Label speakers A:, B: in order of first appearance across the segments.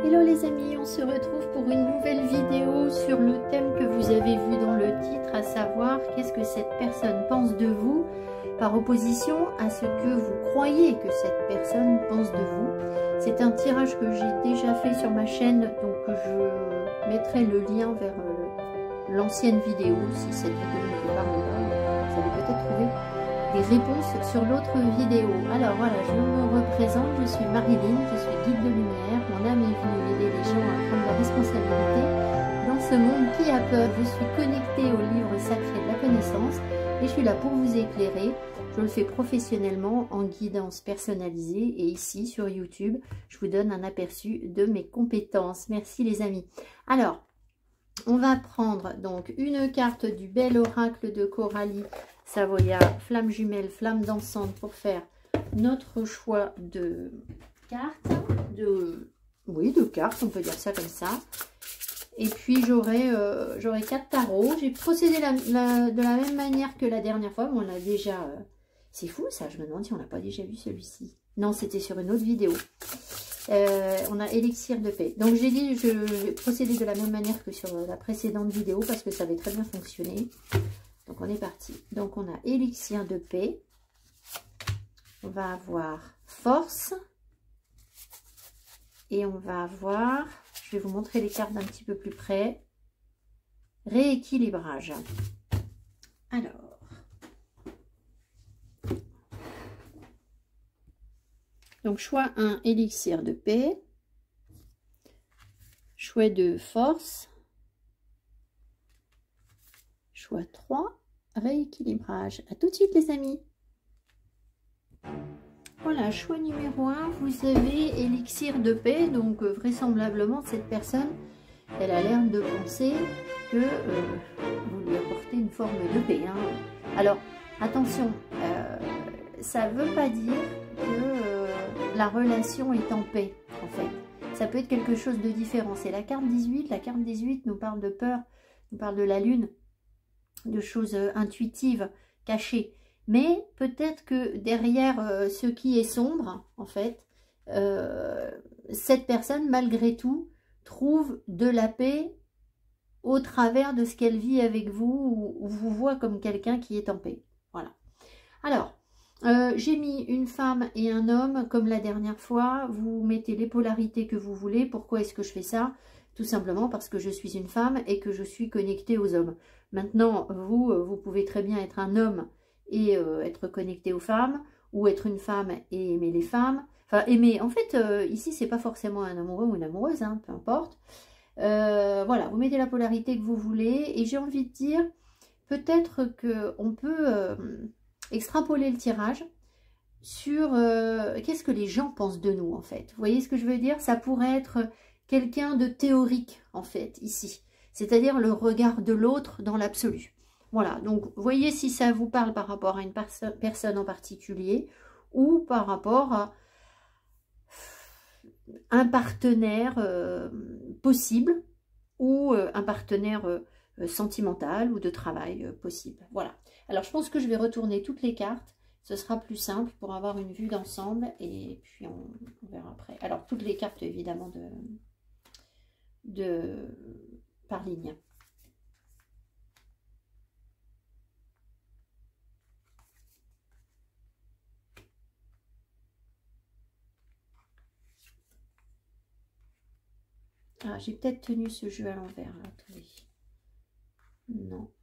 A: Hello les amis, on se retrouve pour une nouvelle vidéo sur le thème que vous avez vu dans le titre, à savoir qu'est-ce que cette personne pense de vous par opposition à ce que vous croyez que cette personne pense de vous. C'est un tirage que j'ai déjà fait sur ma chaîne, donc je mettrai le lien vers l'ancienne vidéo si cette vidéo ne vous parle pas. Vous allez peut-être trouver des réponses sur l'autre vidéo. Alors voilà, je me représente, je suis Marilyn, je suis guide de lumière. Mon âme est venue aider les gens à prendre la responsabilité dans ce monde qui a peur. Je suis connectée au livre sacré de la connaissance et je suis là pour vous éclairer. Je le fais professionnellement en guidance personnalisée et ici sur YouTube, je vous donne un aperçu de mes compétences. Merci les amis. Alors, on va prendre donc une carte du bel oracle de Coralie Savoia, flamme jumelle, flamme dansante, pour faire notre choix de cartes, de cartes, on peut dire ça comme ça. Et puis j'aurai 4 tarots. J'ai procédé de la même manière que la dernière fois, mais on a déjà... c'est fou ça, je me demande si on n'a pas déjà vu celui-ci. Non, c'était sur une autre vidéo. On a élixir de paix. Donc j'ai dit, je vais procéder de la même manière que sur la précédente vidéo parce que ça avait très bien fonctionné. Donc on est parti. Donc on a élixir de paix. On va avoir force. Et on va avoir, je vais vous montrer les cartes d'un petit peu plus près, rééquilibrage. Alors, donc choix 1, élixir de paix. Choix 2, force. Choix 3, rééquilibrage. À tout de suite les amis. Voilà, choix numéro 1, vous avez élixir de paix. Donc vraisemblablement cette personne, elle a l'air de penser que vous lui apportez une forme de paix. Hein. Alors attention, ça ne veut pas dire que la relation est en paix en fait. Ça peut être quelque chose de différent. C'est la carte 18. La carte 18 nous parle de peur, nous parle de la lune, de choses intuitives, cachées. Mais peut-être que derrière ce qui est sombre, en fait, cette personne, malgré tout, trouve de la paix au travers de ce qu'elle vit avec vous, ou vous voit comme quelqu'un qui est en paix. Voilà. Alors, j'ai mis une femme et un homme, comme la dernière fois. Vous mettez les polarités que vous voulez. Pourquoi est-ce que je fais ça? Tout simplement parce que je suis une femme et que je suis connectée aux hommes. Maintenant, vous pouvez très bien être un homme et être connecté aux femmes, ou être une femme et aimer les femmes. Enfin, aimer, en fait, ici, c'est pas forcément un amoureux ou une amoureuse, hein, peu importe. Voilà, vous mettez la polarité que vous voulez, et j'ai envie de dire, peut-être qu'on peut extrapoler le tirage sur qu'est-ce que les gens pensent de nous, en fait. Vous voyez ce que je veux dire? Ça pourrait être quelqu'un de théorique, en fait, ici. C'est-à-dire le regard de l'autre dans l'absolu. Voilà, donc voyez si ça vous parle par rapport à une personne en particulier ou par rapport à un partenaire possible ou un partenaire sentimental ou de travail possible. Voilà, alors je pense que je vais retourner toutes les cartes, ce sera plus simple pour avoir une vue d'ensemble et puis on verra après. Alors toutes les cartes évidemment par ligne. Ah, j'ai peut-être tenu ce jeu à l'envers. Attendez. Non.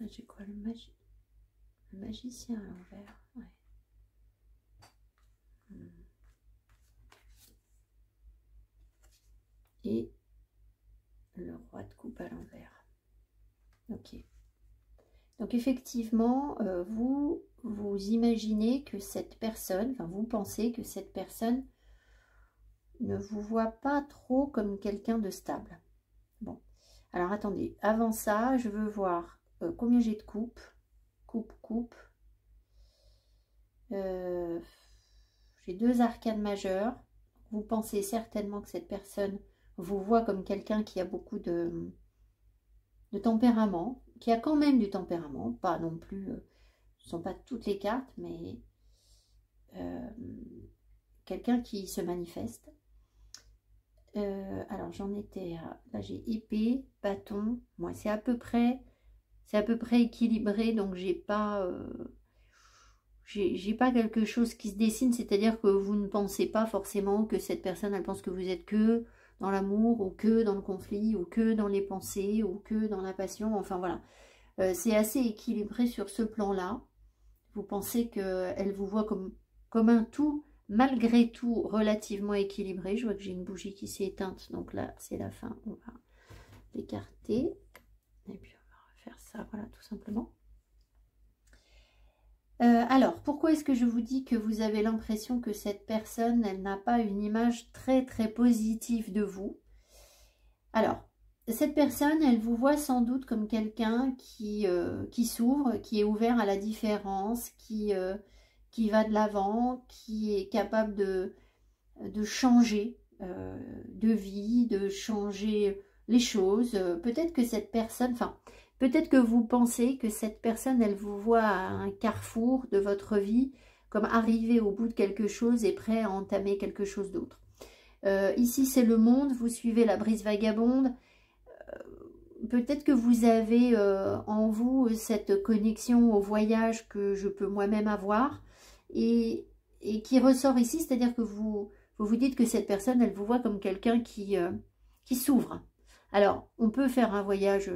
A: J'ai quoi, le magicien à l'envers? Ouais. Et le roi de coupe à l'envers. Ok. Donc effectivement, vous imaginez que cette personne, enfin vous pensez que cette personne ne vous voit pas trop comme quelqu'un de stable. Bon, alors attendez, avant ça, je veux voir combien j'ai de coupe. Coupe. J'ai 2 arcanes majeures. Vous pensez certainement que cette personne vous voit comme quelqu'un qui a beaucoup de tempérament, qui a quand même du tempérament, pas non plus ne sont pas toutes les cartes, mais quelqu'un qui se manifeste. Alors j'en étais à, là j'ai épée, bâton, moi c'est à peu près équilibré, donc j'ai pas quelque chose qui se dessine, c'est-à-dire que vous ne pensez pas forcément que cette personne elle pense que vous êtes que dans l'amour ou que dans le conflit ou que dans les pensées ou que dans la passion, enfin voilà, c'est assez équilibré sur ce plan-là. Vous pensez qu'elle vous voit comme un tout, malgré tout relativement équilibré. Je vois que j'ai une bougie qui s'est éteinte, donc là c'est la fin, on va l'écarter et puis on va refaire ça, voilà, tout simplement. Alors pourquoi est-ce que je vous dis que vous avez l'impression que cette personne elle n'a pas une image très très positive de vous? Alors cette personne elle vous voit sans doute comme quelqu'un qui s'ouvre, qui est ouvert à la différence, qui va de l'avant, qui est capable de changer de vie, de changer les choses. Peut-être que cette personne, peut-être que vous pensez que cette personne, elle vous voit à un carrefour de votre vie, comme arrivé au bout de quelque chose et prêt à entamer quelque chose d'autre. Ici, c'est le monde, vous suivez la brise vagabonde. Peut-être que vous avez en vous cette connexion au voyage que je peux moi-même avoir et qui ressort ici, c'est-à-dire que vous dites que cette personne, elle vous voit comme quelqu'un qui s'ouvre. Alors, on peut faire un voyage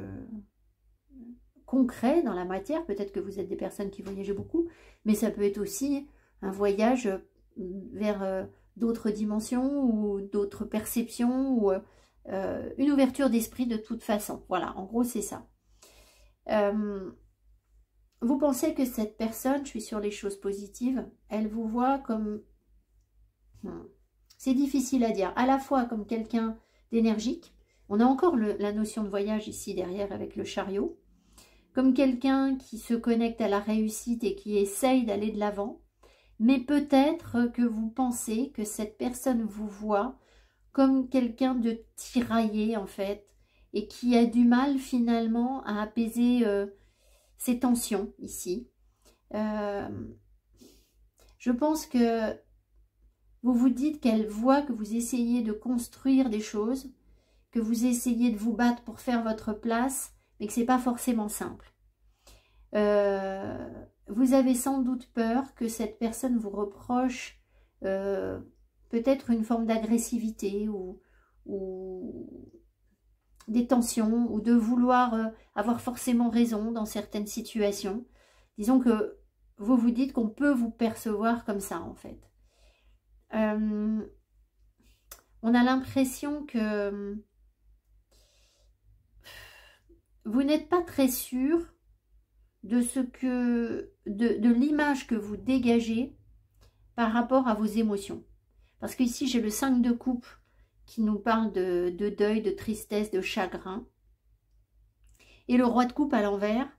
A: concret dans la matière, peut-être que vous êtes des personnes qui voyagent beaucoup, mais ça peut être aussi un voyage vers d'autres dimensions ou d'autres perceptions ou une ouverture d'esprit de toute façon. Voilà, en gros, c'est ça. Vous pensez que cette personne, je suis sur les choses positives, elle vous voit comme... C'est difficile à dire, à la fois comme quelqu'un d'énergique, on a encore la notion de voyage ici derrière avec le chariot, comme quelqu'un qui se connecte à la réussite et qui essaye d'aller de l'avant, mais peut-être que vous pensez que cette personne vous voit comme quelqu'un de tiraillé en fait, et qui a du mal finalement à apaiser ces tensions ici. Je pense que vous vous dites qu'elle voit que vous essayez de construire des choses, que vous essayez de vous battre pour faire votre place, mais que ce n'est pas forcément simple. Vous avez sans doute peur que cette personne vous reproche peut-être une forme d'agressivité ou des tensions ou de vouloir avoir forcément raison dans certaines situations. Disons que vous vous dites qu'on peut vous percevoir comme ça en fait. On a l'impression que vous n'êtes pas très sûr de de l'image que vous dégagez par rapport à vos émotions. Parce qu'ici, j'ai le 5 de coupe qui nous parle de deuil, de tristesse, de chagrin. Et le roi de coupe à l'envers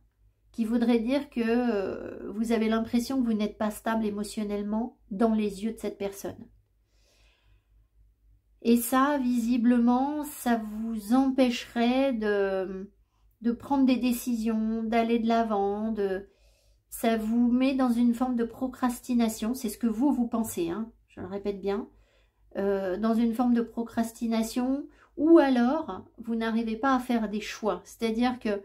A: qui voudrait dire que vous avez l'impression que vous n'êtes pas stable émotionnellement dans les yeux de cette personne. Et ça, visiblement, ça vous empêcherait de prendre des décisions, d'aller de l'avant, ça vous met dans une forme de procrastination, c'est ce que vous pensez, hein, je le répète bien, dans une forme de procrastination, ou alors vous n'arrivez pas à faire des choix, c'est-à-dire que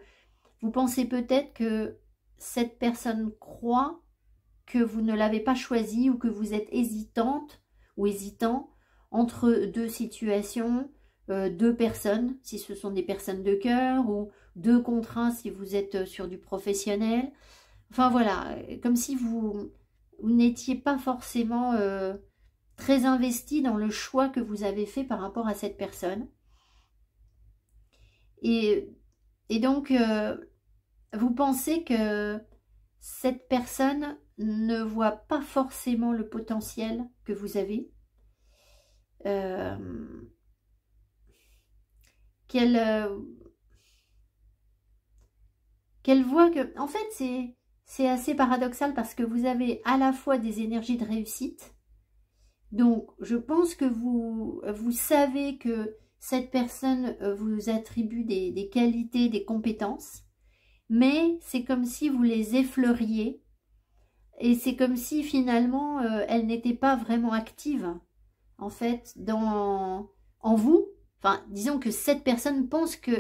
A: vous pensez peut-être que cette personne croit que vous ne l'avez pas choisi ou que vous êtes hésitante ou hésitant entre deux situations, deux personnes, si ce sont des personnes de cœur, ou deux contrats si vous êtes sur du professionnel. Enfin voilà, comme si vous n'étiez pas forcément très investi dans le choix que vous avez fait par rapport à cette personne. Et donc, vous pensez que cette personne ne voit pas forcément le potentiel que vous avez. Qu'elle voit que... En fait, c'est assez paradoxal parce que vous avez à la fois des énergies de réussite. Donc, je pense que vous savez que cette personne vous attribue des qualités, des compétences. Mais c'est comme si vous les effleuriez Et c'est comme si finalement, elle n'était pas vraiment active, en fait, en vous. Enfin, disons que cette personne pense que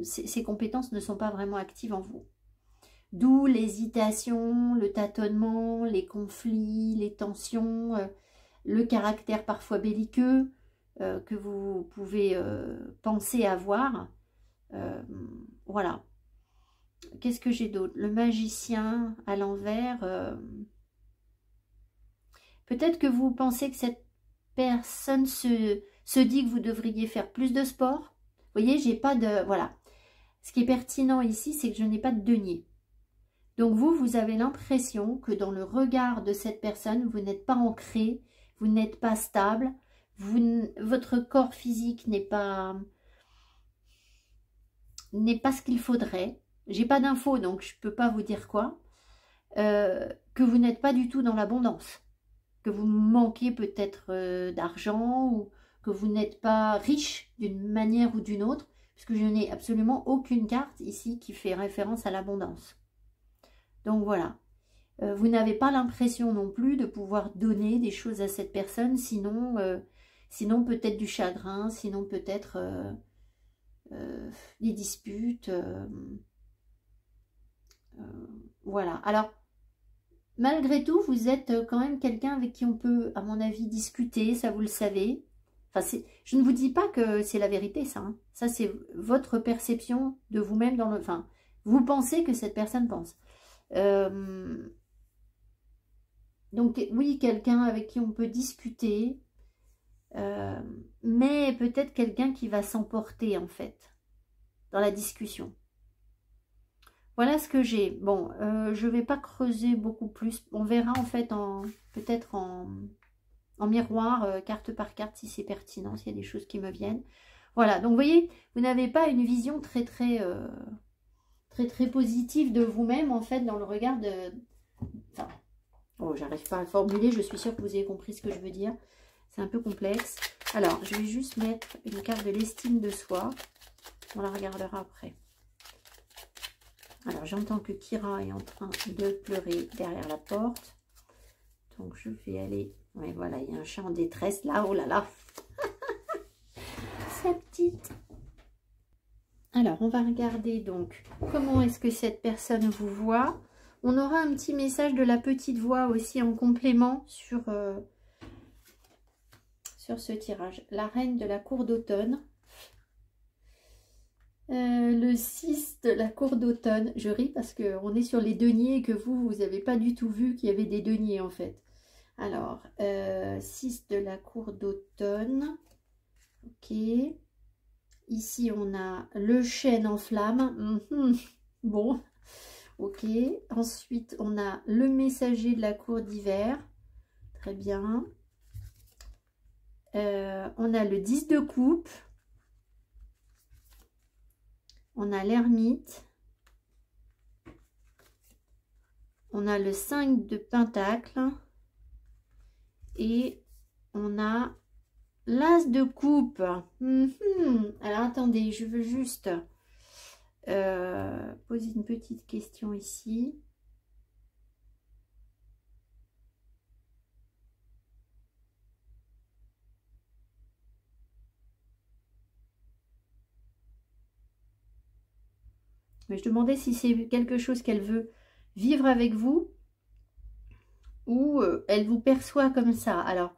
A: ses compétences ne sont pas vraiment actives en vous. D'où l'hésitation, le tâtonnement, les conflits, les tensions, le caractère parfois belliqueux que vous pouvez penser avoir. Voilà. Qu'est-ce que j'ai d'autre? Le magicien à l'envers. Peut-être que vous pensez que cette personne se dit que vous devriez faire plus de sport. Vous voyez, j'ai pas de... Voilà. Ce qui est pertinent ici, c'est que je n'ai pas de denier. Donc vous avez l'impression que dans le regard de cette personne, vous n'êtes pas ancré, vous n'êtes pas stable, votre corps physique n'est pas ce qu'il faudrait. J'ai pas d'infos, donc je peux pas vous dire quoi. Que vous n'êtes pas du tout dans l'abondance. Que vous manquez peut-être d'argent ou que vous n'êtes pas riche d'une manière ou d'une autre, puisque je n'ai absolument aucune carte ici qui fait référence à l'abondance. Donc voilà, vous n'avez pas l'impression non plus de pouvoir donner des choses à cette personne, sinon peut-être du chagrin, sinon peut-être des disputes. Voilà, alors malgré tout, vous êtes quand même quelqu'un avec qui on peut, à mon avis, discuter, ça vous le savez. Enfin, je ne vous dis pas que c'est la vérité, ça. Hein. Ça, c'est votre perception de vous-même dans le... Enfin, vous pensez que cette personne pense. Donc oui, quelqu'un avec qui on peut discuter, mais peut-être quelqu'un qui va s'emporter en fait dans la discussion. Voilà ce que j'ai. Bon, je vais pas creuser beaucoup plus. On verra en fait peut-être en miroir, carte par carte, si c'est pertinent, s'il y a des choses qui me viennent. Voilà, donc vous voyez, vous n'avez pas une vision très positive de vous-même en fait dans le regard de... Enfin, oh, j'arrive pas à le formuler, je suis sûre que vous avez compris ce que je veux dire. C'est un peu complexe. Alors, je vais juste mettre une carte de l'estime de soi. On la regardera après. Alors, j'entends que Kira est en train de pleurer derrière la porte. Donc, je vais aller... Oui, voilà, il y a un chat en détresse là. Oh là là. Sa petite... Alors, on va regarder donc comment est-ce que cette personne vous voit. On aura un petit message de la petite voix aussi en complément sur ce tirage. La reine de la cour d'automne. Le 6 de la cour d'automne. Je ris parce qu'on est sur les deniers et que vous n'avez pas du tout vu qu'il y avait des deniers en fait. Alors, 6 de la cour d'automne. Ok. Ici, on a le chêne en flamme. Bon, ok. Ensuite, on a le messager de la cour d'hiver. Très bien. On a le 10 de coupe. On a l'ermite. On a le 5 de pentacle. Et on a l'as de coupe. Alors, attendez, je veux juste poser une petite question ici. Mais je demandais si c'est quelque chose qu'elle veut vivre avec vous ou elle vous perçoit comme ça. Alors,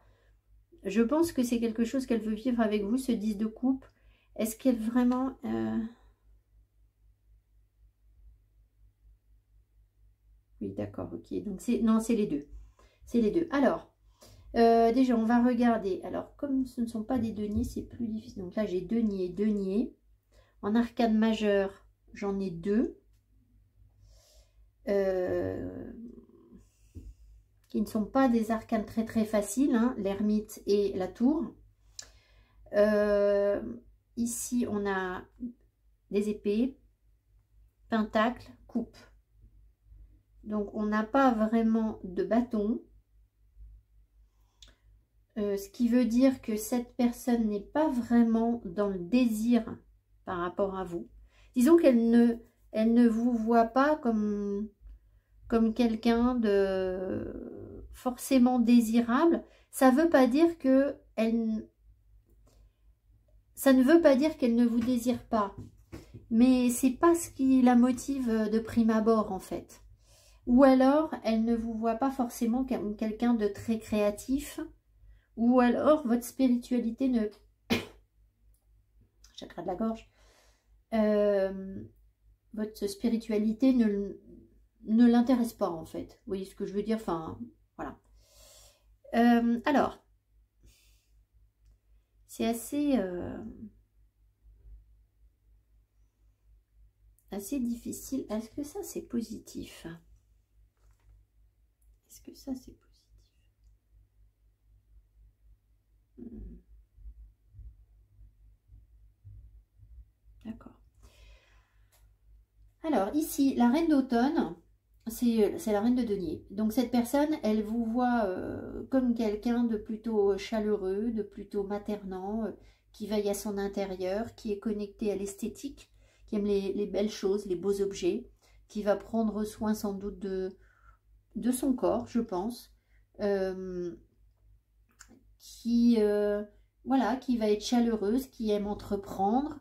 A: je pense que c'est quelque chose qu'elle veut vivre avec vous, ce 10 de coupe. Est-ce qu'elle vraiment... Oui, d'accord, ok. Donc, non, c'est les deux. C'est les deux. Alors, déjà, on va regarder. Alors, comme ce ne sont pas des deniers, c'est plus difficile. Donc là, j'ai denier. En arcane majeure, j'en ai 2. Qui ne sont pas des arcanes très faciles, hein, l'ermite et la tour. Ici, on a des épées, pentacle, coupe. Donc, on n'a pas vraiment de bâton. Ce qui veut dire que cette personne n'est pas vraiment dans le désir par rapport à vous. Disons qu'elle ne vous voit pas comme comme quelqu'un de forcément désirable. Ça ne veut pas dire que ça ne veut pas dire qu'elle ne vous désire pas. Mais c'est pas ce qui la motive de prime abord en fait. Ou alors, elle ne vous voit pas forcément comme quelqu'un de très créatif. Ou alors, votre spiritualité ne... Chakra de la gorge. Votre spiritualité ne l'intéresse pas en fait. Vous voyez ce que je veux dire? Enfin, voilà. Alors, c'est assez difficile. Est-ce que ça c'est positif? Est-ce que ça c'est positif? D'accord. Alors ici, la reine d'automne, c'est la reine de denier. Donc cette personne, elle vous voit comme quelqu'un de plutôt chaleureux, de plutôt maternant, qui veille à son intérieur, qui est connecté à l'esthétique, qui aime les belles choses, les beaux objets, qui va prendre soin sans doute de son corps, je pense, voilà, qui va être chaleureuse, qui aime entreprendre.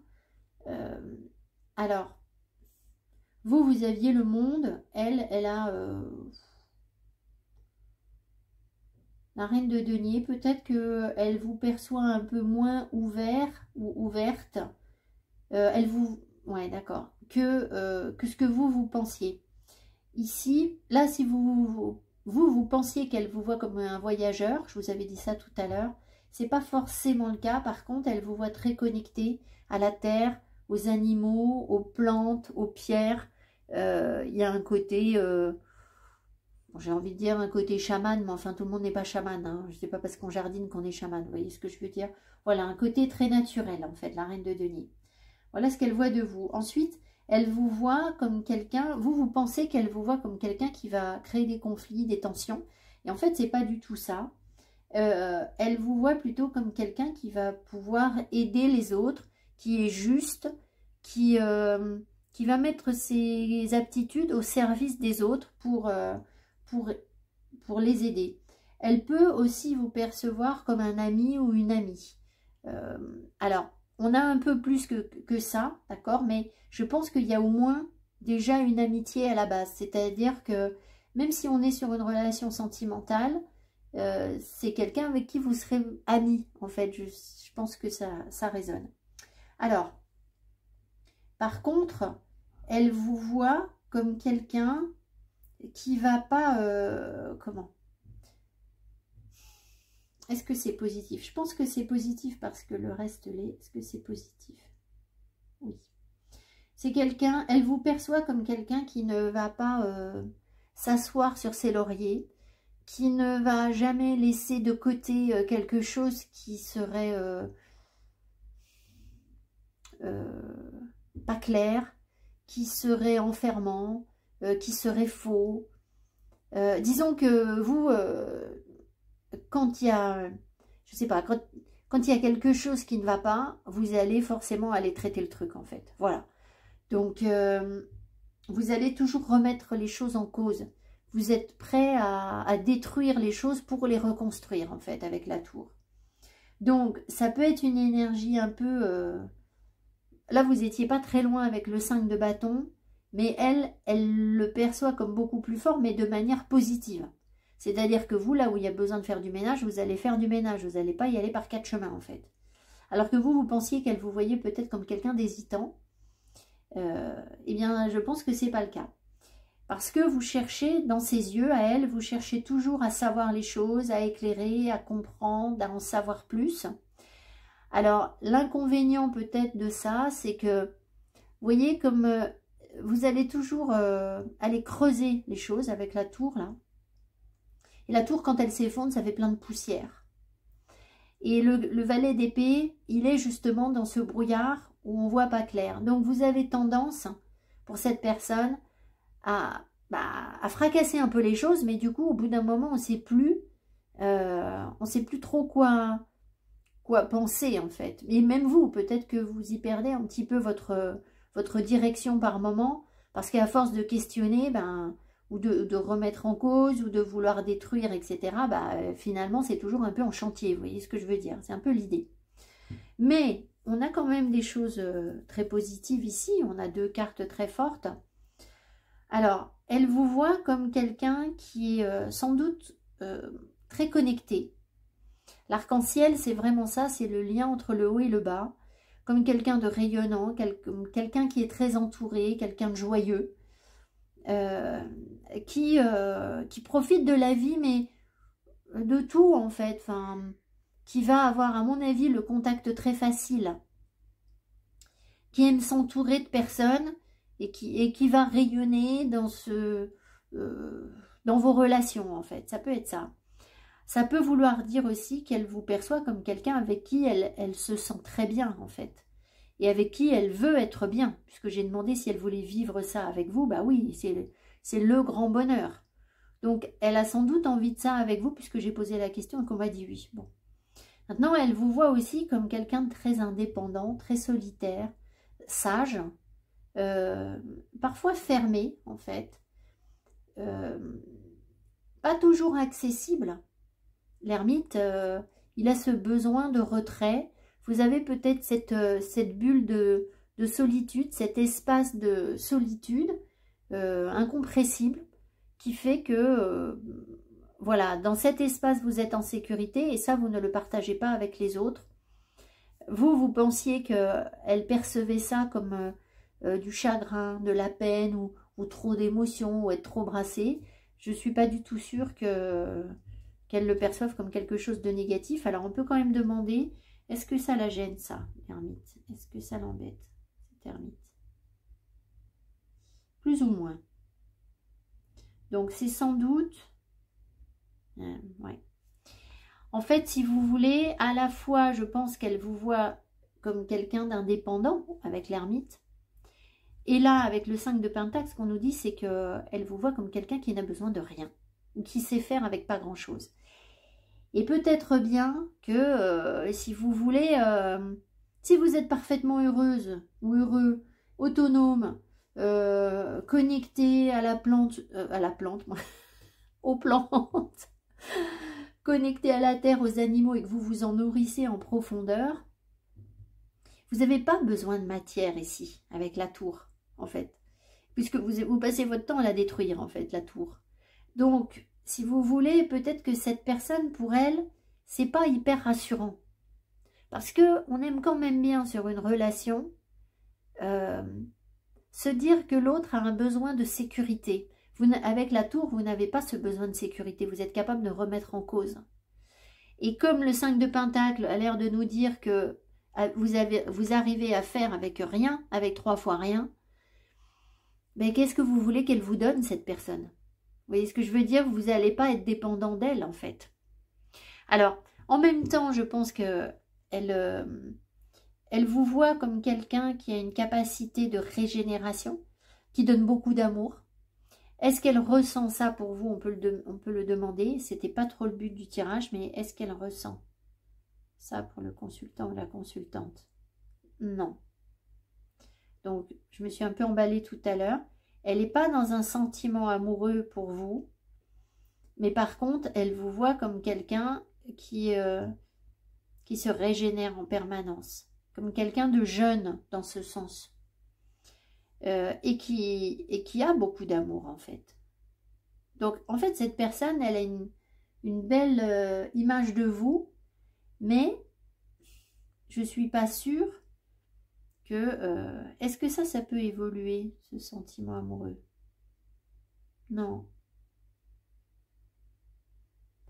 A: Alors, vous aviez le monde, elle a la reine de denier. Peut-être qu'elle vous perçoit un peu moins ouvert ou ouverte. Elle vous... Ouais, d'accord. Que ce que vous pensiez. Ici, là, si vous pensiez qu'elle vous voit comme un voyageur, je vous avais dit ça tout à l'heure, c'est pas forcément le cas. Par contre, elle vous voit très connectée à la terre, aux animaux, aux plantes, aux pierres. Il y a un côté, j'ai envie de dire un côté chaman, mais enfin tout le monde n'est pas chaman, hein. Je sais pas parce qu'on jardine qu'on est chaman, vous voyez ce que je veux dire? Voilà, un côté très naturel en fait, la reine de denier. Voilà ce qu'elle voit de vous. Ensuite, elle vous voit comme quelqu'un, vous pensez qu'elle vous voit comme quelqu'un qui va créer des conflits, des tensions. Et en fait, c'est pas du tout ça. Elle vous voit plutôt comme quelqu'un qui va pouvoir aider les autres, qui est juste, qui va mettre ses aptitudes au service des autres pour les aider. Elle peut aussi vous percevoir comme un ami ou une amie. Alors, on a un peu plus que ça, d'accord? Mais je pense qu'il y a au moins déjà une amitié à la base. C'est-à-dire que même si on est sur une relation sentimentale, c'est quelqu'un avec qui vous serez amis, en fait. Je pense que ça résonne. Alors, par contre, elle vous voit comme quelqu'un qui va pas... comment? Est-ce que c'est positif? Je pense que c'est positif parce que le reste l'est. Est-ce que c'est positif? Oui. C'est quelqu'un, elle vous perçoit comme quelqu'un qui ne va pas s'asseoir sur ses lauriers, qui ne va jamais laisser de côté quelque chose qui serait pas clair, qui serait enfermant, qui serait faux. Disons que vous... quand il y a, je sais pas, quand il y a quelque chose qui ne va pas, vous allez forcément aller traiter le truc en fait. Voilà. Donc, vous allez toujours remettre les choses en cause. Vous êtes prêt à détruire les choses pour les reconstruire en fait avec la tour. Donc, ça peut être une énergie un peu... Là, vous n'étiez pas très loin avec le 5 de bâton, mais elle le perçoit comme beaucoup plus fort, mais de manière positive. C'est-à-dire que vous, là où il y a besoin de faire du ménage, vous allez faire du ménage. Vous n'allez pas y aller par 4 chemins, en fait. Alors que vous pensiez qu'elle vous voyait peut-être comme quelqu'un d'hésitant. Eh bien, je pense que ce n'est pas le cas. Parce que vous cherchez, dans ses yeux, à elle, vous cherchez toujours à savoir les choses, à éclairer, à comprendre, à en savoir plus. Alors, l'inconvénient peut-être de ça, c'est que, vous voyez, comme vous allez toujours aller creuser les choses avec la tour, là. Et la tour, quand elle s'effondre, ça fait plein de poussière. Et le valet d'épée, il est justement dans ce brouillard où on ne voit pas clair. Donc, vous avez tendance, pour cette personne, à fracasser un peu les choses. Mais du coup, au bout d'un moment, on ne sait plus trop quoi penser, en fait. Et même vous, peut-être que vous y perdez un petit peu votre direction par moment. Parce qu'à force de questionner, ou de remettre en cause, ou de vouloir détruire, etc., bah, finalement, c'est toujours un peu en chantier, vous voyez ce que je veux dire, c'est un peu l'idée. Mais on a quand même des choses très positives ici, on a 2 cartes très fortes. Alors, elle vous voit comme quelqu'un qui est sans doute très connecté. L'arc-en-ciel, c'est vraiment ça, c'est le lien entre le haut et le bas, comme quelqu'un de rayonnant, quelqu'un qui est très entouré, quelqu'un de joyeux, qui profite de la vie, mais de tout en fait, enfin, qui va avoir à mon avis le contact très facile, qui aime s'entourer de personnes et qui va rayonner dans, dans vos relations en fait, ça peut être ça. Ça peut vouloir dire aussi qu'elle vous perçoit comme quelqu'un avec qui elle se sent très bien en fait. Et avec qui elle veut être bien. Puisque j'ai demandé si elle voulait vivre ça avec vous. Bah oui, c'est le grand bonheur. Donc elle a sans doute envie de ça avec vous puisque j'ai posé la question et qu'on m'a dit oui. Bon. Maintenant elle vous voit aussi comme quelqu'un de très indépendant, très solitaire, sage, parfois fermé en fait. Pas toujours accessible. L'ermite, il a ce besoin de retrait. Vous avez peut-être cette bulle de solitude, cet espace de solitude incompressible qui fait que, voilà, dans cet espace, vous êtes en sécurité et ça, vous ne le partagez pas avec les autres. Vous pensiez qu'elle percevait ça comme du chagrin, de la peine ou trop d'émotions ou être trop brassée. Je ne suis pas du tout sûre qu'elle le perçoive comme quelque chose de négatif. Alors, on peut quand même demander, est-ce que ça la gêne, ça, l'ermite? Est-ce que ça l'embête, cet ermite? Plus ou moins. Donc, c'est sans doute... ouais. En fait, si vous voulez, à la fois, je pense qu'elle vous voit comme quelqu'un d'indépendant avec l'ermite. Et là, avec le 5 de Pentacle, ce qu'on nous dit, c'est qu'elle vous voit comme quelqu'un qui n'a besoin de rien. Ou qui sait faire avec pas grand-chose. Et peut-être bien que si vous voulez, si vous êtes parfaitement heureuse ou heureux, autonome, connecté à la plante, aux plantes, connecté à la terre, aux animaux et que vous vous en nourrissez en profondeur, vous n'avez pas besoin de matière ici, avec la tour, en fait. Puisque vous passez votre temps à la détruire, en fait, la tour. Donc, si vous voulez, peut-être que cette personne, pour elle, c'est pas hyper rassurant. Parce que on aime quand même bien sur une relation se dire que l'autre a un besoin de sécurité. Avec la tour, vous n'avez pas ce besoin de sécurité. Vous êtes capable de remettre en cause. Et comme le 5 de Pentacle a l'air de nous dire que vous arrivez à faire avec rien, avec 3 fois rien, mais qu'est-ce que vous voulez qu'elle vous donne, cette personne ? Vous voyez ce que je veux dire? Vous n'allez pas être dépendant d'elle, en fait. Alors, en même temps, je pense que elle vous voit comme quelqu'un qui a une capacité de régénération, qui donne beaucoup d'amour. Est-ce qu'elle ressent ça pour vous? On peut le demander. C'était pas trop le but du tirage, mais est-ce qu'elle ressent ça pour le consultant ou la consultante? Non. Donc, je me suis un peu emballée tout à l'heure. Elle n'est pas dans un sentiment amoureux pour vous, mais par contre, elle vous voit comme quelqu'un qui se régénère en permanence, comme quelqu'un de jeune dans ce sens, et qui a beaucoup d'amour en fait. Donc, en fait, cette personne, elle a une belle image de vous, mais je ne suis pas sûre que... est-ce que ça peut évoluer, ce sentiment amoureux? Non.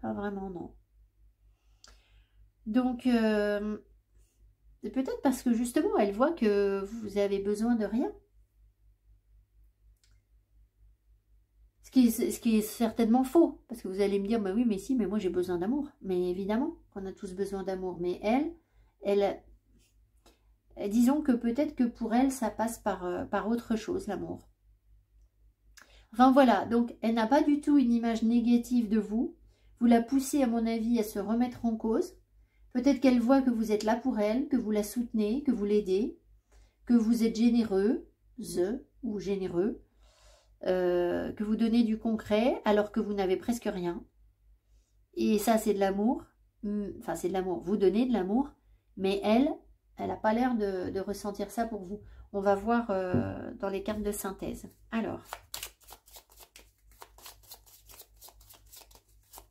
A: Pas vraiment, non. Donc, c'est peut-être parce que justement, elle voit que vous avez besoin de rien. Ce qui est certainement faux. Parce que vous allez me dire, bah oui, mais si, mais moi j'ai besoin d'amour. Mais évidemment qu'on a tous besoin d'amour. Mais elle disons que peut-être que pour elle, ça passe par autre chose, l'amour. Enfin voilà, donc elle n'a pas du tout une image négative de vous. Vous la poussez, à mon avis, à se remettre en cause. Peut-être qu'elle voit que vous êtes là pour elle, que vous la soutenez, que vous l'aidez, que vous êtes généreuse ou généreux. que vous donnez du concret alors que vous n'avez presque rien. Et ça, c'est de l'amour. Enfin, c'est de l'amour. Vous donnez de l'amour, mais elle n'a pas l'air de ressentir ça pour vous. On va voir dans les cartes de synthèse. Alors,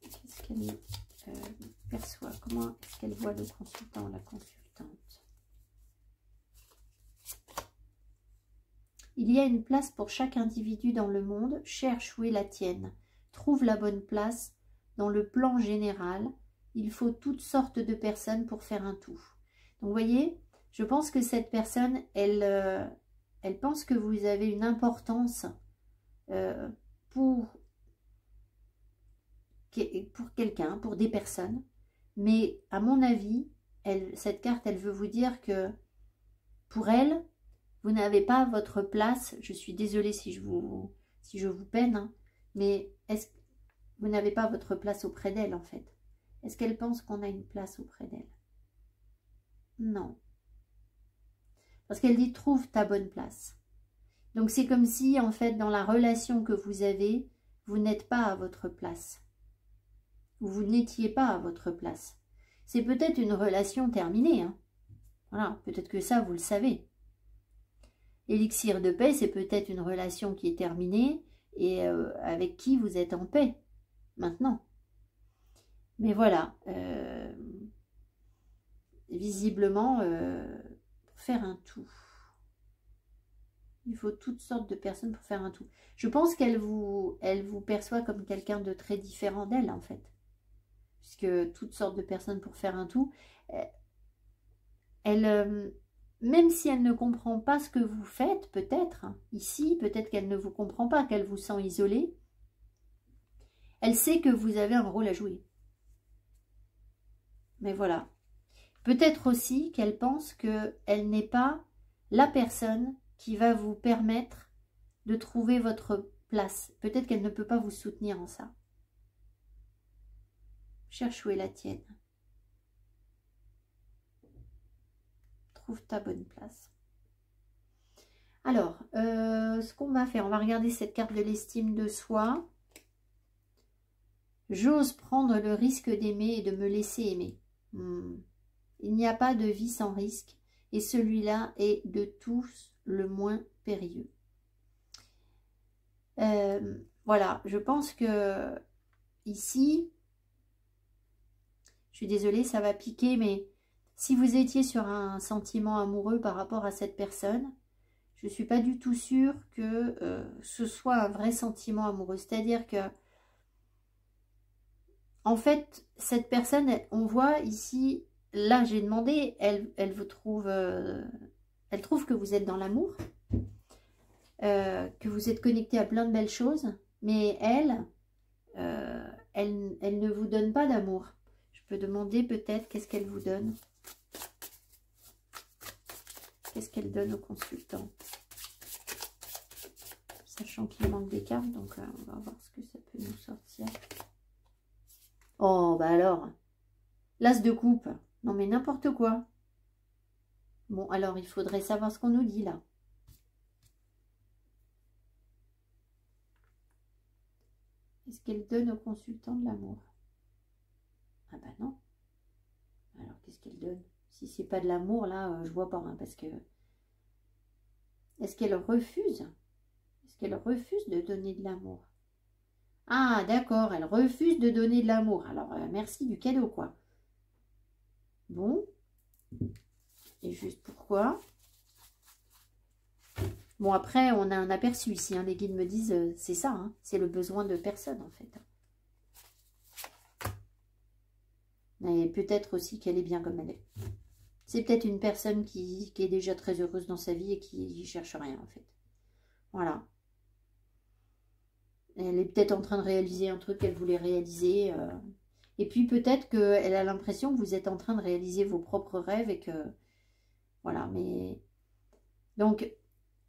A: qu'est-ce qu'elle perçoit? Comment est-ce qu'elle voit le consultant, la consultante? Il y a une place pour chaque individu dans le monde. Cherche où est la tienne. Trouve la bonne place dans le plan général. Il faut toutes sortes de personnes pour faire un tout. Donc, vous voyez, je pense que cette personne, elle pense que vous avez une importance pour quelqu'un, pour des personnes. Mais à mon avis, cette carte, elle veut vous dire que pour elle, vous n'avez pas votre place. Je suis désolée si je vous peine, hein, mais vous n'avez pas votre place auprès d'elle en fait. Est-ce qu'elle pense qu'on a une place auprès d'elle? Non. Parce qu'elle dit « trouve ta bonne place ». Donc c'est comme si en fait dans la relation que vous avez, vous n'êtes pas à votre place. Ou vous n'étiez pas à votre place. C'est peut-être une relation terminée. Hein. Voilà, peut-être que ça vous le savez. Élixir de paix, c'est peut-être une relation qui est terminée et avec qui vous êtes en paix maintenant. Mais voilà, visiblement, pour faire un tout, il faut toutes sortes de personnes pour faire un tout. Je pense qu'elle vous perçoit comme quelqu'un de très différent d'elle en fait. Puisque toutes sortes de personnes pour faire un tout, même si elle ne comprend pas ce que vous faites, peut-être, hein, ici, peut-être qu'elle ne vous comprend pas, qu'elle vous sent isolé, elle sait que vous avez un rôle à jouer. Mais voilà. Peut-être aussi qu'elle pense qu'elle n'est pas la personne qui va vous permettre de trouver votre place. Peut-être qu'elle ne peut pas vous soutenir en ça. Cherche où est la tienne. Trouve ta bonne place. Alors, ce qu'on va faire, on va regarder cette carte de l'estime de soi. J'ose prendre le risque d'aimer et de me laisser aimer. Il n'y a pas de vie sans risque et celui-là est de tous le moins périlleux. Voilà, je pense que ici, je suis désolée, ça va piquer, mais si vous étiez sur un sentiment amoureux par rapport à cette personne, je ne suis pas du tout sûre que ce soit un vrai sentiment amoureux. C'est-à-dire que, en fait, cette personne, on voit ici, là j'ai demandé, elle vous trouve, elle trouve que vous êtes dans l'amour, que vous êtes connecté à plein de belles choses, mais elle ne vous donne pas d'amour. Je peux demander peut-être qu'est-ce qu'elle vous donne. Qu'est-ce qu'elle donne au consultant? Sachant qu'il manque des cartes, donc on va voir ce que ça peut nous sortir. Oh, bah alors, l'as de coupe. Non, mais n'importe quoi. Bon, alors, il faudrait savoir ce qu'on nous dit, là. Est-ce qu'elle donne au consultant de l'amour? Ah bah non. Alors, qu'est-ce qu'elle donne? Si c'est pas de l'amour, là, je vois pas, hein, parce que... Est-ce qu'elle refuse? Est-ce qu'elle refuse de donner de l'amour? Ah, d'accord, elle refuse de donner de l'amour. Alors, merci du cadeau, quoi. Bon. Et juste pourquoi? Bon, après, on a un aperçu ici. Hein, les guides me disent, c'est ça, hein, c'est le besoin de personne, en fait. Et peut-être aussi qu'elle est bien comme elle est. C'est peut-être une personne qui est déjà très heureuse dans sa vie et qui ne cherche rien, en fait. Voilà. Elle est peut-être en train de réaliser un truc qu'elle voulait réaliser. Et puis peut-être qu'elle a l'impression que vous êtes en train de réaliser vos propres rêves et que... Voilà, mais... Donc,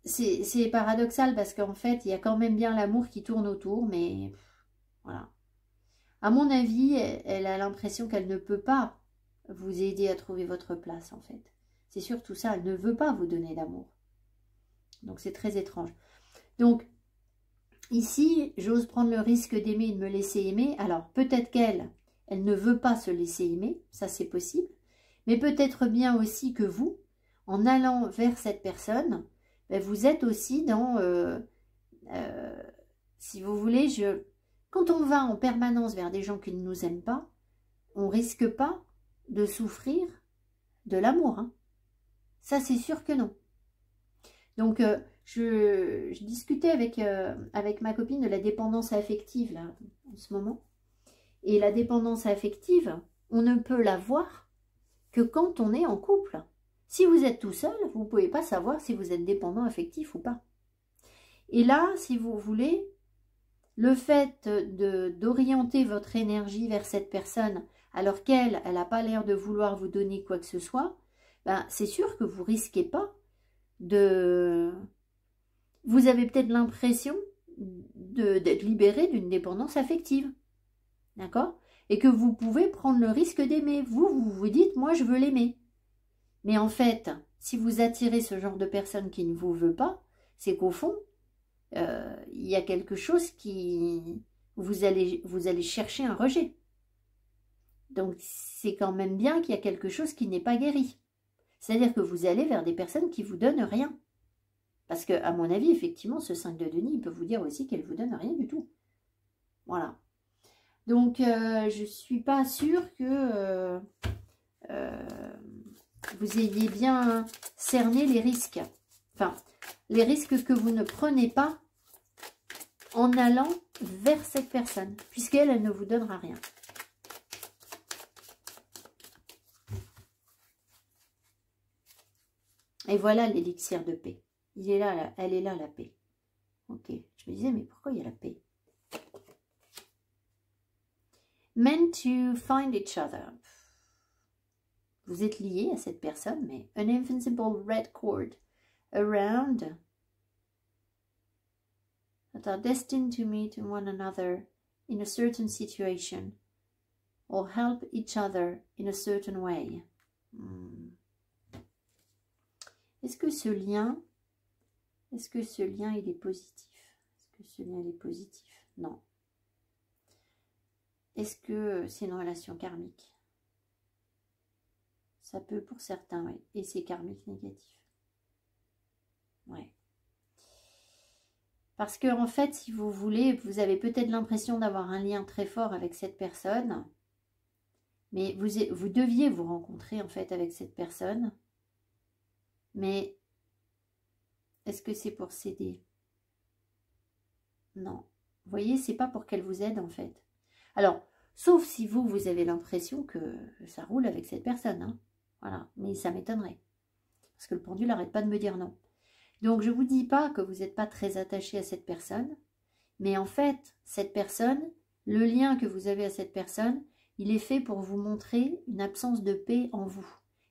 A: c'est paradoxal parce qu'en fait, il y a quand même bien l'amour qui tourne autour, mais... Voilà. À mon avis, elle a l'impression qu'elle ne peut pas vous aider à trouver votre place, en fait. C'est surtout ça, elle ne veut pas vous donner d'amour. Donc, c'est très étrange. Donc, ici, j'ose prendre le risque d'aimer et de me laisser aimer. Alors, peut-être qu'elle, elle ne veut pas se laisser aimer, ça c'est possible. Mais peut-être bien aussi que vous, en allant vers cette personne, ben vous êtes aussi dans, si vous voulez, quand on va en permanence vers des gens qui ne nous aiment pas, on risque pas de souffrir de l'amour. Hein. Ça, c'est sûr que non. Donc, je discutais avec ma copine de la dépendance affective, là, en ce moment. Et la dépendance affective, on ne peut la voir que quand on est en couple. Si vous êtes tout seul, vous ne pouvez pas savoir si vous êtes dépendant affectif ou pas. Et là, si vous voulez, le fait d'orienter votre énergie vers cette personne, alors qu'elle, elle n'a pas l'air de vouloir vous donner quoi que ce soit, ben, c'est sûr que vous ne risquez pas de... Vous avez peut-être l'impression d'être libéré d'une dépendance affective. D'accord? Et que vous pouvez prendre le risque d'aimer. Vous vous dites, moi je veux l'aimer. Mais en fait, si vous attirez ce genre de personne qui ne vous veut pas, c'est qu'au fond, il y a quelque chose qui... Vous allez chercher un rejet. Donc c'est quand même bien qu'il y a quelque chose qui n'est pas guéri. C'est-à-dire que vous allez vers des personnes qui ne vous donnent rien. Parce que, à mon avis, effectivement, ce 5 de Denis, il peut vous dire aussi qu'elle ne vous donne rien du tout. Voilà. Donc, je ne suis pas sûre que vous ayez bien cerné les risques. Enfin, les risques que vous ne prenez pas en allant vers cette personne, puisqu'elle, elle ne vous donnera rien. Et voilà l'élixir de paix. Il est là, elle est là, la paix. Ok, je me disais, mais pourquoi il y a la paix? Meant to find each other. Vous êtes lié à cette personne, mais an invincible red cord around that are destined to meet one another in a certain situation or help each other in a certain way. Est-ce que ce lien, il est positif? Est-ce que ce lien, il est positif? Non. Est-ce que c'est une relation karmique? Ça peut pour certains, oui. Et c'est karmique négatif. Ouais. Parce que, en fait, si vous voulez, vous avez peut-être l'impression d'avoir un lien très fort avec cette personne. Mais vous deviez vous rencontrer, en fait, avec cette personne. Mais est-ce que c'est pour s'aider? Non. Vous voyez, c'est pas pour qu'elle vous aide, en fait. Alors, sauf si vous avez l'impression que ça roule avec cette personne. Hein. Voilà. Mais ça m'étonnerait. Parce que le pendule n'arrête pas de me dire non. Donc, je ne vous dis pas que vous n'êtes pas très attaché à cette personne. Mais en fait, cette personne, le lien que vous avez à cette personne, il est fait pour vous montrer une absence de paix en vous.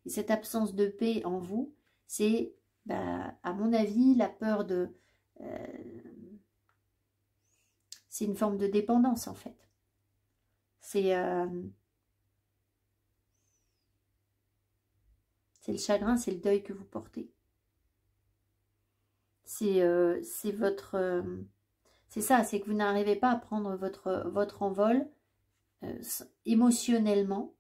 A: Et cette absence de paix en vous, c'est, à mon avis, la peur de... c'est une forme de dépendance, en fait. C'est le chagrin, c'est le deuil que vous portez. C'est votre... c'est ça, c'est que vous n'arrivez pas à prendre votre envol émotionnellement.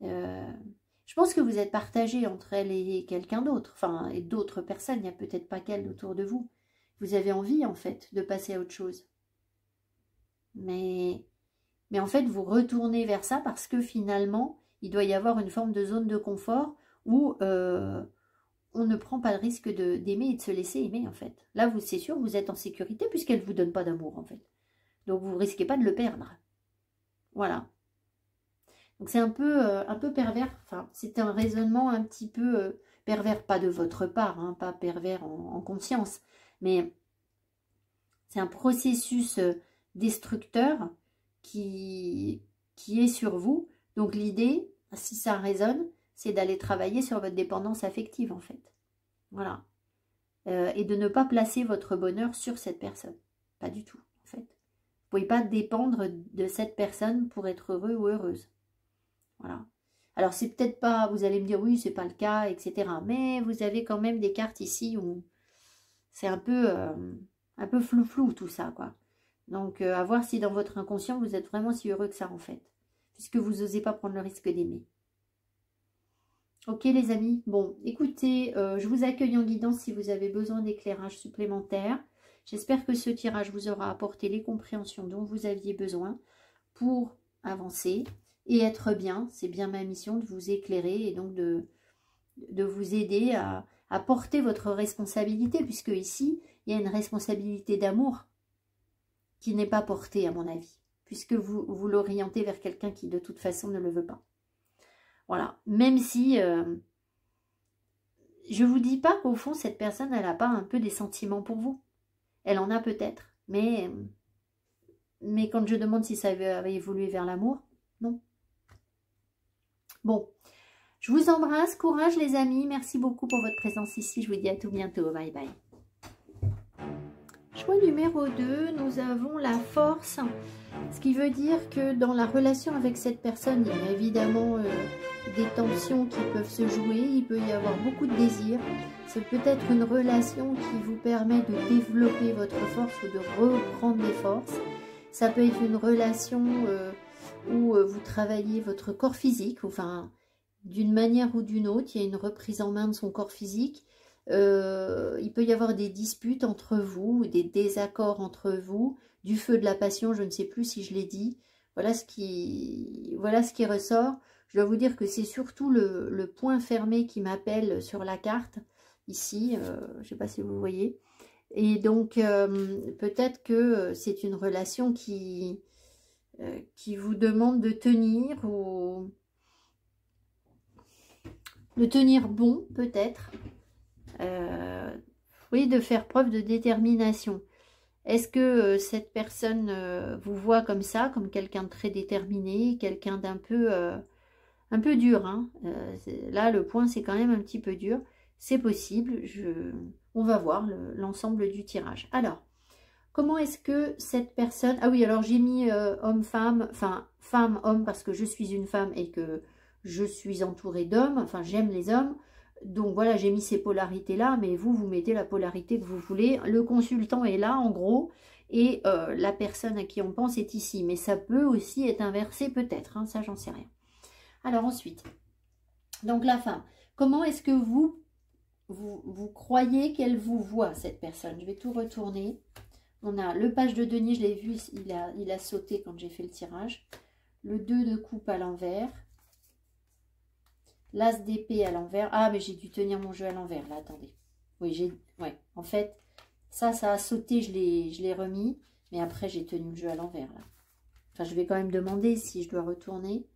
A: Je pense que vous êtes partagé entre elle et quelqu'un d'autre. Enfin, et d'autres personnes, il n'y a peut-être pas qu'elle autour de vous. Vous avez envie, en fait, de passer à autre chose. Mais en fait, vous retournez vers ça parce que finalement, il doit y avoir une forme de zone de confort où on ne prend pas le risque d'aimer et de se laisser aimer, en fait. Là, c'est sûr, vous êtes en sécurité puisqu'elle ne vous donne pas d'amour, en fait. Donc, vous ne risquez pas de le perdre. Voilà. Donc, c'est un peu pervers. Enfin, c'est un raisonnement un petit peu pervers, pas de votre part, hein, pas pervers en conscience, mais c'est un processus destructeur qui est sur vous. Donc l'idée, si ça résonne, c'est d'aller travailler sur votre dépendance affective, en fait. Voilà. Et de ne pas placer votre bonheur sur cette personne. Pas du tout, en fait. Vous ne pouvez pas dépendre de cette personne pour être heureux ou heureuse. Voilà. Alors, c'est peut-être pas, vous allez me dire, oui, c'est pas le cas, etc. Mais vous avez quand même des cartes ici où c'est un peu... un peu flou tout ça, quoi. Donc, à voir si dans votre inconscient, vous êtes vraiment si heureux que ça, en fait. Puisque vous n'osez pas prendre le risque d'aimer. Ok, les amis. Bon, écoutez, je vous accueille en guidance si vous avez besoin d'éclairage supplémentaire. J'espère que ce tirage vous aura apporté les compréhensions dont vous aviez besoin pour avancer et être bien. C'est bien ma mission de vous éclairer et donc de vous aider à porter votre responsabilité, puisque ici, il y a une responsabilité d'amour qui n'est pas portée, à mon avis, puisque vous l'orientez vers quelqu'un qui, de toute façon, ne le veut pas. Voilà. Même si, je ne vous dis pas qu'au fond, cette personne, elle n'a pas un peu des sentiments pour vous. Elle en a peut-être, mais quand je demande si ça avait évolué vers l'amour, non. Bon, je vous embrasse, courage les amis, merci beaucoup pour votre présence ici, je vous dis à tout bientôt, bye bye. Choix numéro 2, nous avons la force, ce qui veut dire que dans la relation avec cette personne, il y a évidemment des tensions qui peuvent se jouer, il peut y avoir beaucoup de désirs. C'est peut-être une relation qui vous permet de développer votre force ou de reprendre des forces. Ça peut être une relation où vous travaillez votre corps physique, enfin d'une manière ou d'une autre, il y a une reprise en main de son corps physique. Il peut y avoir des disputes entre vous, des désaccords entre vous, du feu de la passion, je ne sais plus si je l'ai dit. Voilà ce qui ressort. Je dois vous dire que c'est surtout le point fermé qui m'appelle sur la carte, ici, je ne sais pas si vous voyez. Et donc, peut-être que c'est une relation qui vous demande de tenir, ou de tenir bon, peut-être. Oui, de faire preuve de détermination. Est-ce que cette personne vous voit comme ça, comme quelqu'un de très déterminé, quelqu'un d'un peu, un peu dur, hein. Là, le point, c'est quand même un petit peu dur. C'est possible, on va voir l'ensemble du tirage. Alors, comment est-ce que cette personne... Ah oui, alors j'ai mis homme-femme, enfin femme-homme parce que je suis une femme et que je suis entourée d'hommes, enfin j'aime les hommes. Donc voilà, j'ai mis ces polarités-là, mais vous mettez la polarité que vous voulez. Le consultant est là, en gros, et la personne à qui on pense est ici. Mais ça peut aussi être inversé, peut-être, hein, ça j'en sais rien. Alors ensuite, donc la femme, comment est-ce que vous croyez qu'elle vous voit, cette personne? Je vais tout retourner. On a le page de denier, je l'ai vu, il a sauté quand j'ai fait le tirage. Le 2 de coupe à l'envers. L'as d'épée à l'envers. Ah, mais j'ai dû tenir mon jeu à l'envers, là, attendez. Oui, ouais, en fait, ça a sauté, je l'ai remis. Mais après, j'ai tenu le jeu à l'envers, là. Enfin, je vais quand même demander si je dois retourner.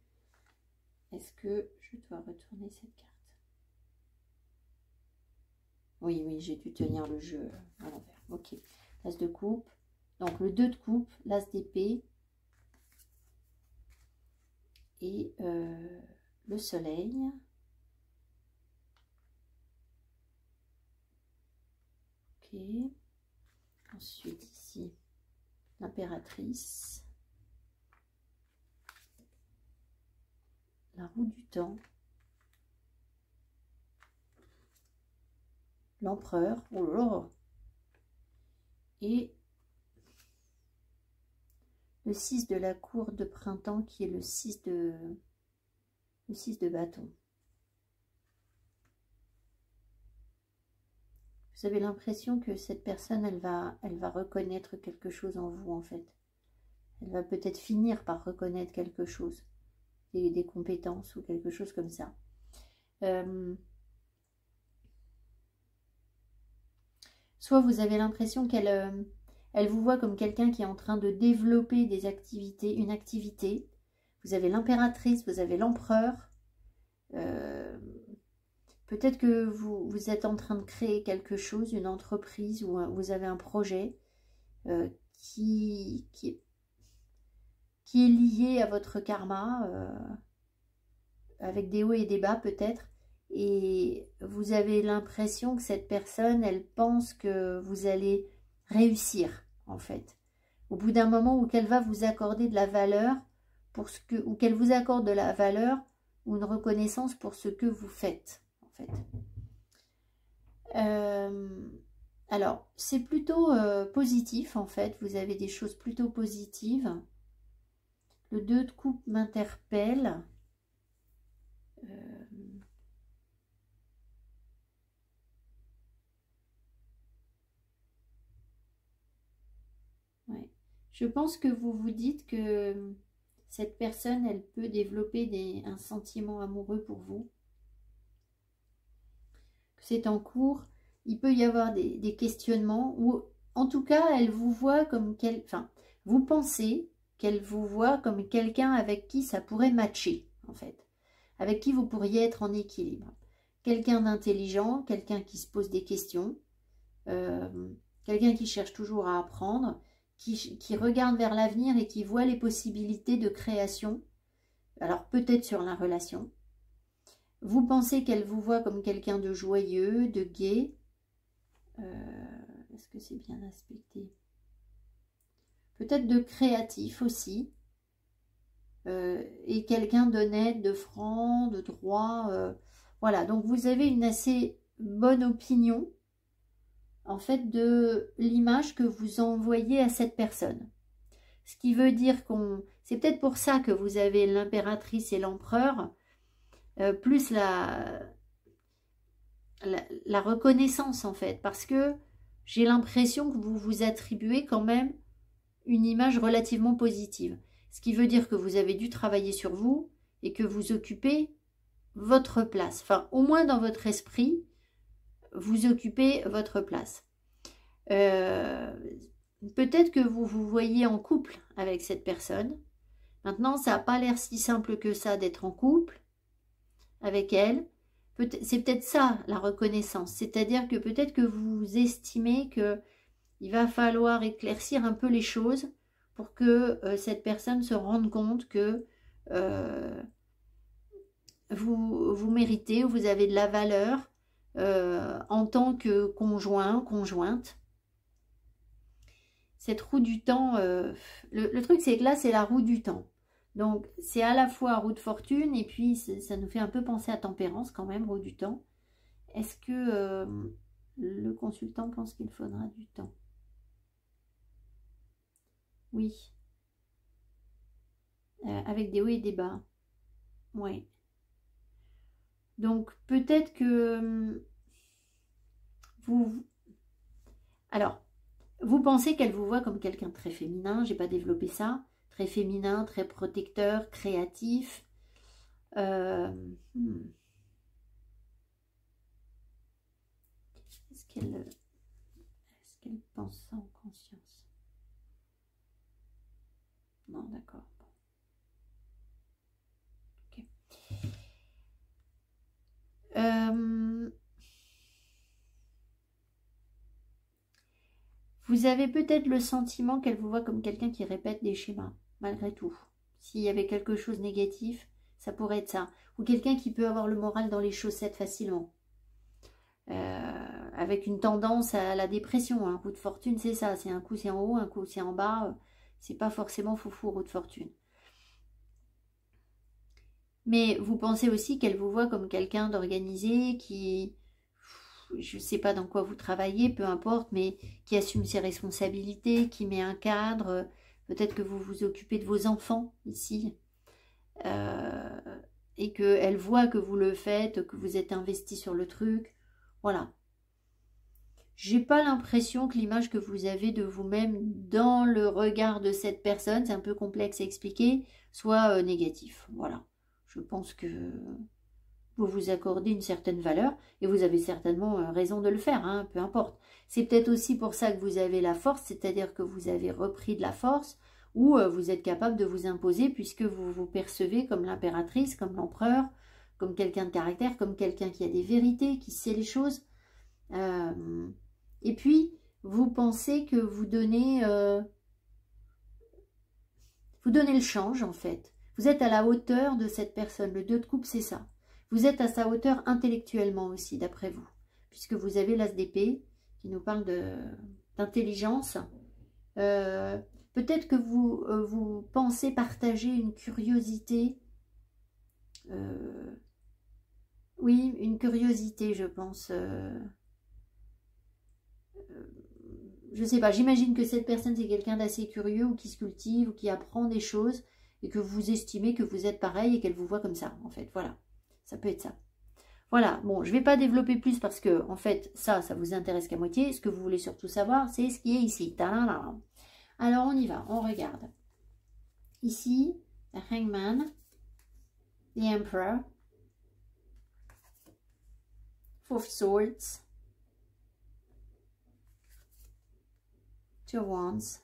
A: Est-ce que je dois retourner cette carte? Oui, j'ai dû tenir le jeu à l'envers. Ok. L'as de coupe. Donc, le 2 de coupe, l'as d'épée. Et le soleil. Ok. Ensuite, ici, l'impératrice. La roue du temps. L'empereur. Oh là là. Et le 6 de la cour de printemps qui est le 6 de bâton. Vous avez l'impression que cette personne, elle va reconnaître quelque chose en vous, en fait. Elle va peut-être finir par reconnaître quelque chose, des compétences ou quelque chose comme ça. Soit vous avez l'impression qu'elle vous voit comme quelqu'un qui est en train de développer des activités, une activité. Vous avez l'impératrice, vous avez l'empereur. Peut-être que vous êtes en train de créer quelque chose, une entreprise, ou vous avez un projet qui est lié à votre karma, avec des hauts et des bas peut-être. Et vous avez l'impression que cette personne, elle pense que vous allez réussir, en fait. Au bout d'un moment où qu'elle va vous accorder de la valeur, ou qu'elle vous accorde de la valeur ou une reconnaissance pour ce que vous faites, en fait. Alors, c'est plutôt positif en fait, vous avez des choses plutôt positives. Le 2 de coupe m'interpelle. Ouais. Je pense que vous vous dites que cette personne, elle peut développer un sentiment amoureux pour vous. C'est en cours. Il peut y avoir des questionnements ou en tout cas, elle vous voit comme enfin, vous pensez qu'elle vous voit comme quelqu'un avec qui ça pourrait matcher, en fait. Avec qui vous pourriez être en équilibre. Quelqu'un d'intelligent, quelqu'un qui se pose des questions, quelqu'un qui cherche toujours à apprendre, qui regarde vers l'avenir et qui voit les possibilités de création. Alors peut-être sur la relation. Vous pensez qu'elle vous voit comme quelqu'un de joyeux, de gai. Est-ce que c'est bien aspecté? Peut-être de créatif aussi. Et quelqu'un d'honnête, de franc, de droit. Voilà, donc vous avez une assez bonne opinion en fait de l'image que vous envoyez à cette personne. Ce qui veut dire qu'on... C'est peut-être pour ça que vous avez l'impératrice et l'empereur, plus la reconnaissance en fait, parce que j'ai l'impression que vous vous attribuez quand même une image relativement positive. Ce qui veut dire que vous avez dû travailler sur vous et que vous occupez votre place. Enfin, au moins dans votre esprit, vous occupez votre place. Peut-être que vous vous voyez en couple avec cette personne. Maintenant, ça n'a pas l'air si simple que ça d'être en couple avec elle. C'est peut-être ça la reconnaissance. C'est-à-dire que peut-être que vous estimez qu'il va falloir éclaircir un peu les choses pour que cette personne se rende compte que vous méritez, vous avez de la valeur en tant que conjoint, conjointe. Cette roue du temps, le truc c'est que là c'est la roue du temps. Donc c'est à la fois roue de fortune et puis ça nous fait un peu penser à tempérance quand même, roue du temps. Est-ce que le consultant pense qu'il faudra du temps? Oui. Avec des hauts et des bas. Oui. Donc peut-être que vous... Alors, vous pensez qu'elle vous voit comme quelqu'un de très féminin, j'ai pas développé ça, très féminin, très protecteur, créatif. Est-ce qu'elle pense ça en conscience? Non, d'accord. Ok. Vous avez peut-être le sentiment qu'elle vous voit comme quelqu'un qui répète des schémas, malgré tout. S'il y avait quelque chose de négatif, ça pourrait être ça. Ou quelqu'un qui peut avoir le moral dans les chaussettes facilement. Avec une tendance à la dépression. Un coup de fortune, c'est ça. C'est un coup c'est en haut, un coup c'est en bas. C'est pas forcément foufou, roue de fortune. Mais vous pensez aussi qu'elle vous voit comme quelqu'un d'organisé, qui, je ne sais pas dans quoi vous travaillez, peu importe, mais qui assume ses responsabilités, qui met un cadre. Peut-être que vous vous occupez de vos enfants ici. Et qu'elle voit que vous le faites, que vous êtes investi sur le truc. Voilà. J'ai pas l'impression que l'image que vous avez de vous-même dans le regard de cette personne, c'est un peu complexe à expliquer, soit négatif. Voilà. Je pense que vous vous accordez une certaine valeur et vous avez certainement raison de le faire, hein, peu importe. C'est peut-être aussi pour ça que vous avez la force, c'est-à-dire que vous avez repris de la force ou vous êtes capable de vous imposer puisque vous vous percevez comme l'impératrice, comme l'empereur, comme quelqu'un de caractère, comme quelqu'un qui a des vérités, qui sait les choses. Et puis, vous pensez que vous donnez le change en fait. Vous êtes à la hauteur de cette personne. Le 2 de coupe, c'est ça. Vous êtes à sa hauteur intellectuellement aussi, d'après vous. Puisque vous avez l'as d'épée qui nous parle d'intelligence. Peut-être que vous pensez partager une curiosité. Oui, une curiosité, je pense. je sais pas, j'imagine que cette personne, c'est quelqu'un d'assez curieux ou qui se cultive ou qui apprend des choses et que vous estimez que vous êtes pareil et qu'elle vous voit comme ça, en fait. Voilà, ça peut être ça. Voilà, bon, je ne vais pas développer plus parce que, en fait, ça vous intéresse qu'à moitié. Ce que vous voulez surtout savoir, c'est ce qui est ici. Alors, on y va, on regarde. Ici, the Hangman, the Emperor, Four of Swords, Two of Wands,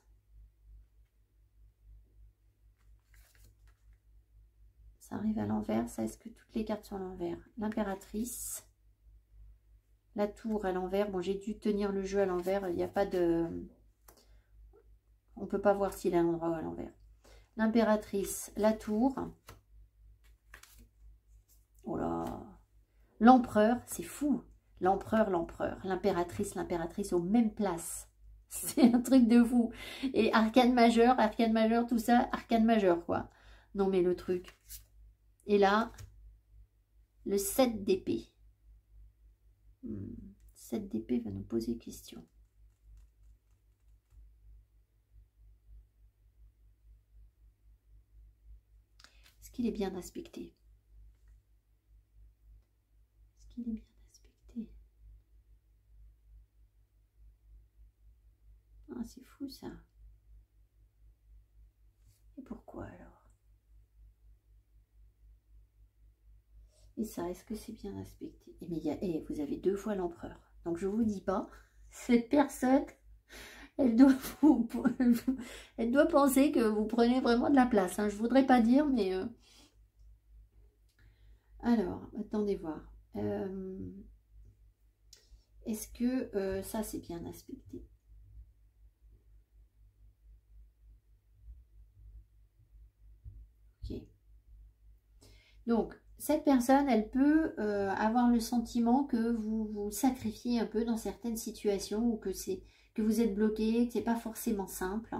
A: ça arrive à l'envers, ça, est-ce que toutes les cartes sont à l'envers? L'impératrice, la tour à l'envers, bon, j'ai dû tenir le jeu à l'envers, il n'y a pas de... On ne peut pas voir s'il est à l'endroit ou à l'envers. L'impératrice, la tour, oh là, l'empereur, c'est fou, l'empereur, l'impératrice aux mêmes places. C'est un truc de fou. Et arcane majeur, tout ça, arcane majeur, quoi. Non, mais le truc. Et là, le 7 d'épée. 7 d'épée va nous poser question. Est-ce qu'il est bien aspecté? Est-ce qu'il est bien aspecté? Ah, c'est fou ça. Et pourquoi alors? Et ça, est-ce que c'est bien aspecté? Et mais vous avez 2 fois l'empereur. Donc je vous dis pas, cette personne, elle doit elle doit penser que vous prenez vraiment de la place. Hein. Je voudrais pas dire, mais alors, attendez voir. Est-ce que ça c'est bien aspecté? Ok. Donc, cette personne, elle peut avoir le sentiment que vous vous sacrifiez un peu dans certaines situations ou que vous êtes bloqué, que c'est pas forcément simple.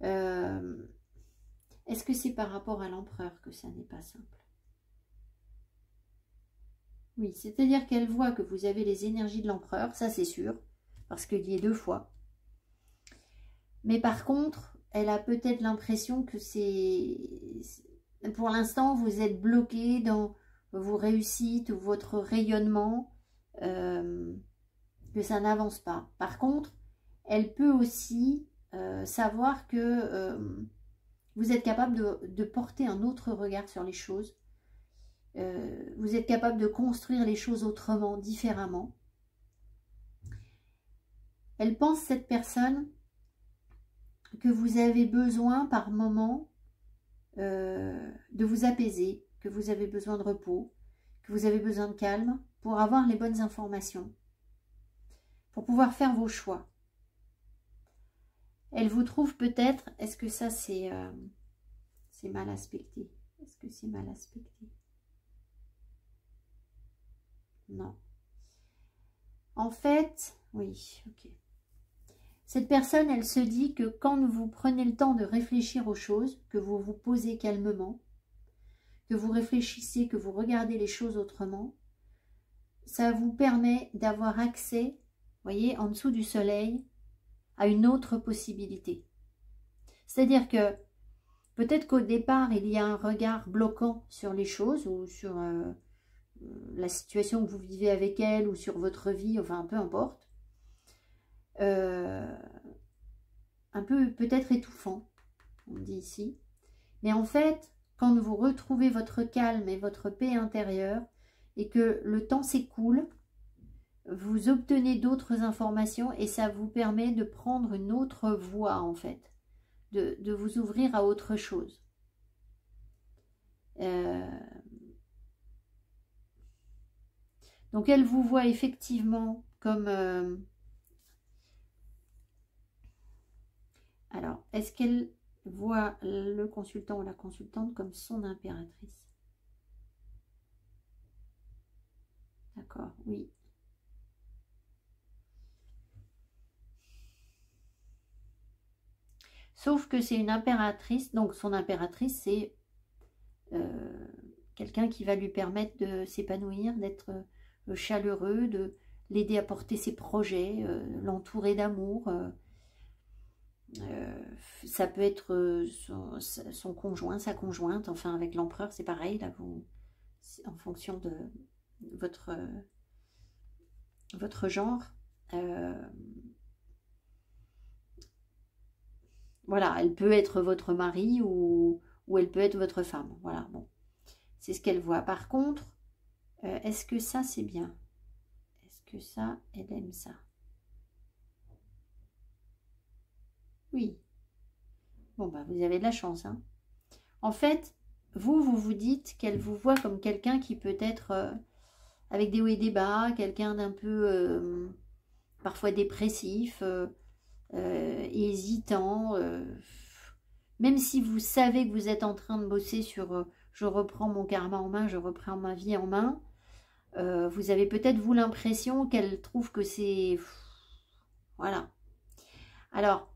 A: Est-ce que c'est par rapport à l'empereur que ça n'est pas simple? Oui, c'est-à-dire qu'elle voit que vous avez les énergies de l'empereur, ça c'est sûr, parce qu'il y est 2 fois. Mais par contre, elle a peut-être l'impression que pour l'instant, vous êtes bloqué dans vos réussites ou votre rayonnement, que ça n'avance pas. Par contre, elle peut aussi savoir que vous êtes capable de porter un autre regard sur les choses. Vous êtes capable de construire les choses autrement, différemment. Elle pense, cette personne, que vous avez besoin par moment de vous apaiser, que vous avez besoin de repos, que vous avez besoin de calme pour avoir les bonnes informations, pour pouvoir faire vos choix. Elle vous trouve peut-être, est-ce que ça c'est mal aspecté? Est-ce que c'est mal aspecté? Non. En fait, oui, ok. Cette personne, elle se dit que quand vous prenez le temps de réfléchir aux choses, que vous vous posez calmement, que vous réfléchissez, que vous regardez les choses autrement, ça vous permet d'avoir accès, voyez, en dessous du soleil, à une autre possibilité. C'est-à-dire que peut-être qu'au départ, il y a un regard bloquant sur les choses ou sur la situation que vous vivez avec elle ou sur votre vie, enfin peu importe. Un peu peut-être étouffant, on dit ici. Mais en fait, quand vous retrouvez votre calme et votre paix intérieure et que le temps s'écoule, vous obtenez d'autres informations et ça vous permet de prendre une autre voie en fait, de vous ouvrir à autre chose. Donc elle vous voit effectivement comme... alors, est-ce qu'elle voit le consultant ou la consultante comme son impératrice? D'accord, oui. Sauf que c'est une impératrice, donc son impératrice, c'est quelqu'un qui va lui permettre de s'épanouir, d'être chaleureux, l'aider à porter ses projets, l'entourer d'amour. Ça peut être son conjoint, sa conjointe, enfin avec l'empereur c'est pareil, là vous, en fonction de votre genre. Voilà, elle peut être votre mari ou elle peut être votre femme. Voilà, bon, c'est ce qu'elle voit. Par contre, est-ce que ça c'est bien? Est-ce que ça, elle aime ça? Oui. Bon, bah, vous avez de la chance. Hein. En fait, vous vous dites qu'elle vous voit comme quelqu'un qui peut être avec des hauts et des bas, quelqu'un d'un peu parfois dépressif, hésitant. Même si vous savez que vous êtes en train de bosser sur je reprends mon karma en main, je reprends ma vie en main, vous avez peut-être vous l'impression qu'elle trouve que c'est... Voilà. Alors,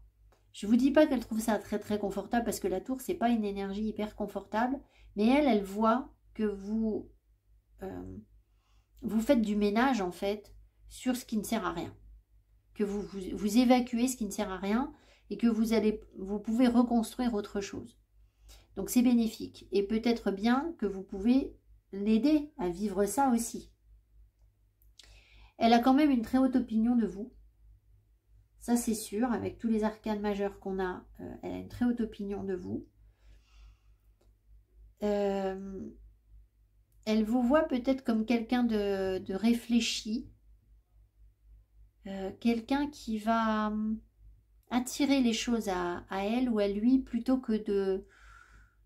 A: je ne vous dis pas qu'elle trouve ça très très confortable parce que la tour, c'est pas une énergie hyper confortable. Mais elle voit que vous faites du ménage en fait sur ce qui ne sert à rien. Que vous évacuez ce qui ne sert à rien et que vous pouvez reconstruire autre chose. Donc c'est bénéfique. Et peut-être bien que vous pouvez l'aider à vivre ça aussi. Elle a quand même une très haute opinion de vous. Ça, c'est sûr. Avec tous les arcanes majeurs qu'on a, elle a une très haute opinion de vous. Elle vous voit peut-être comme quelqu'un de réfléchi. Quelqu'un qui va attirer les choses à elle ou à lui plutôt que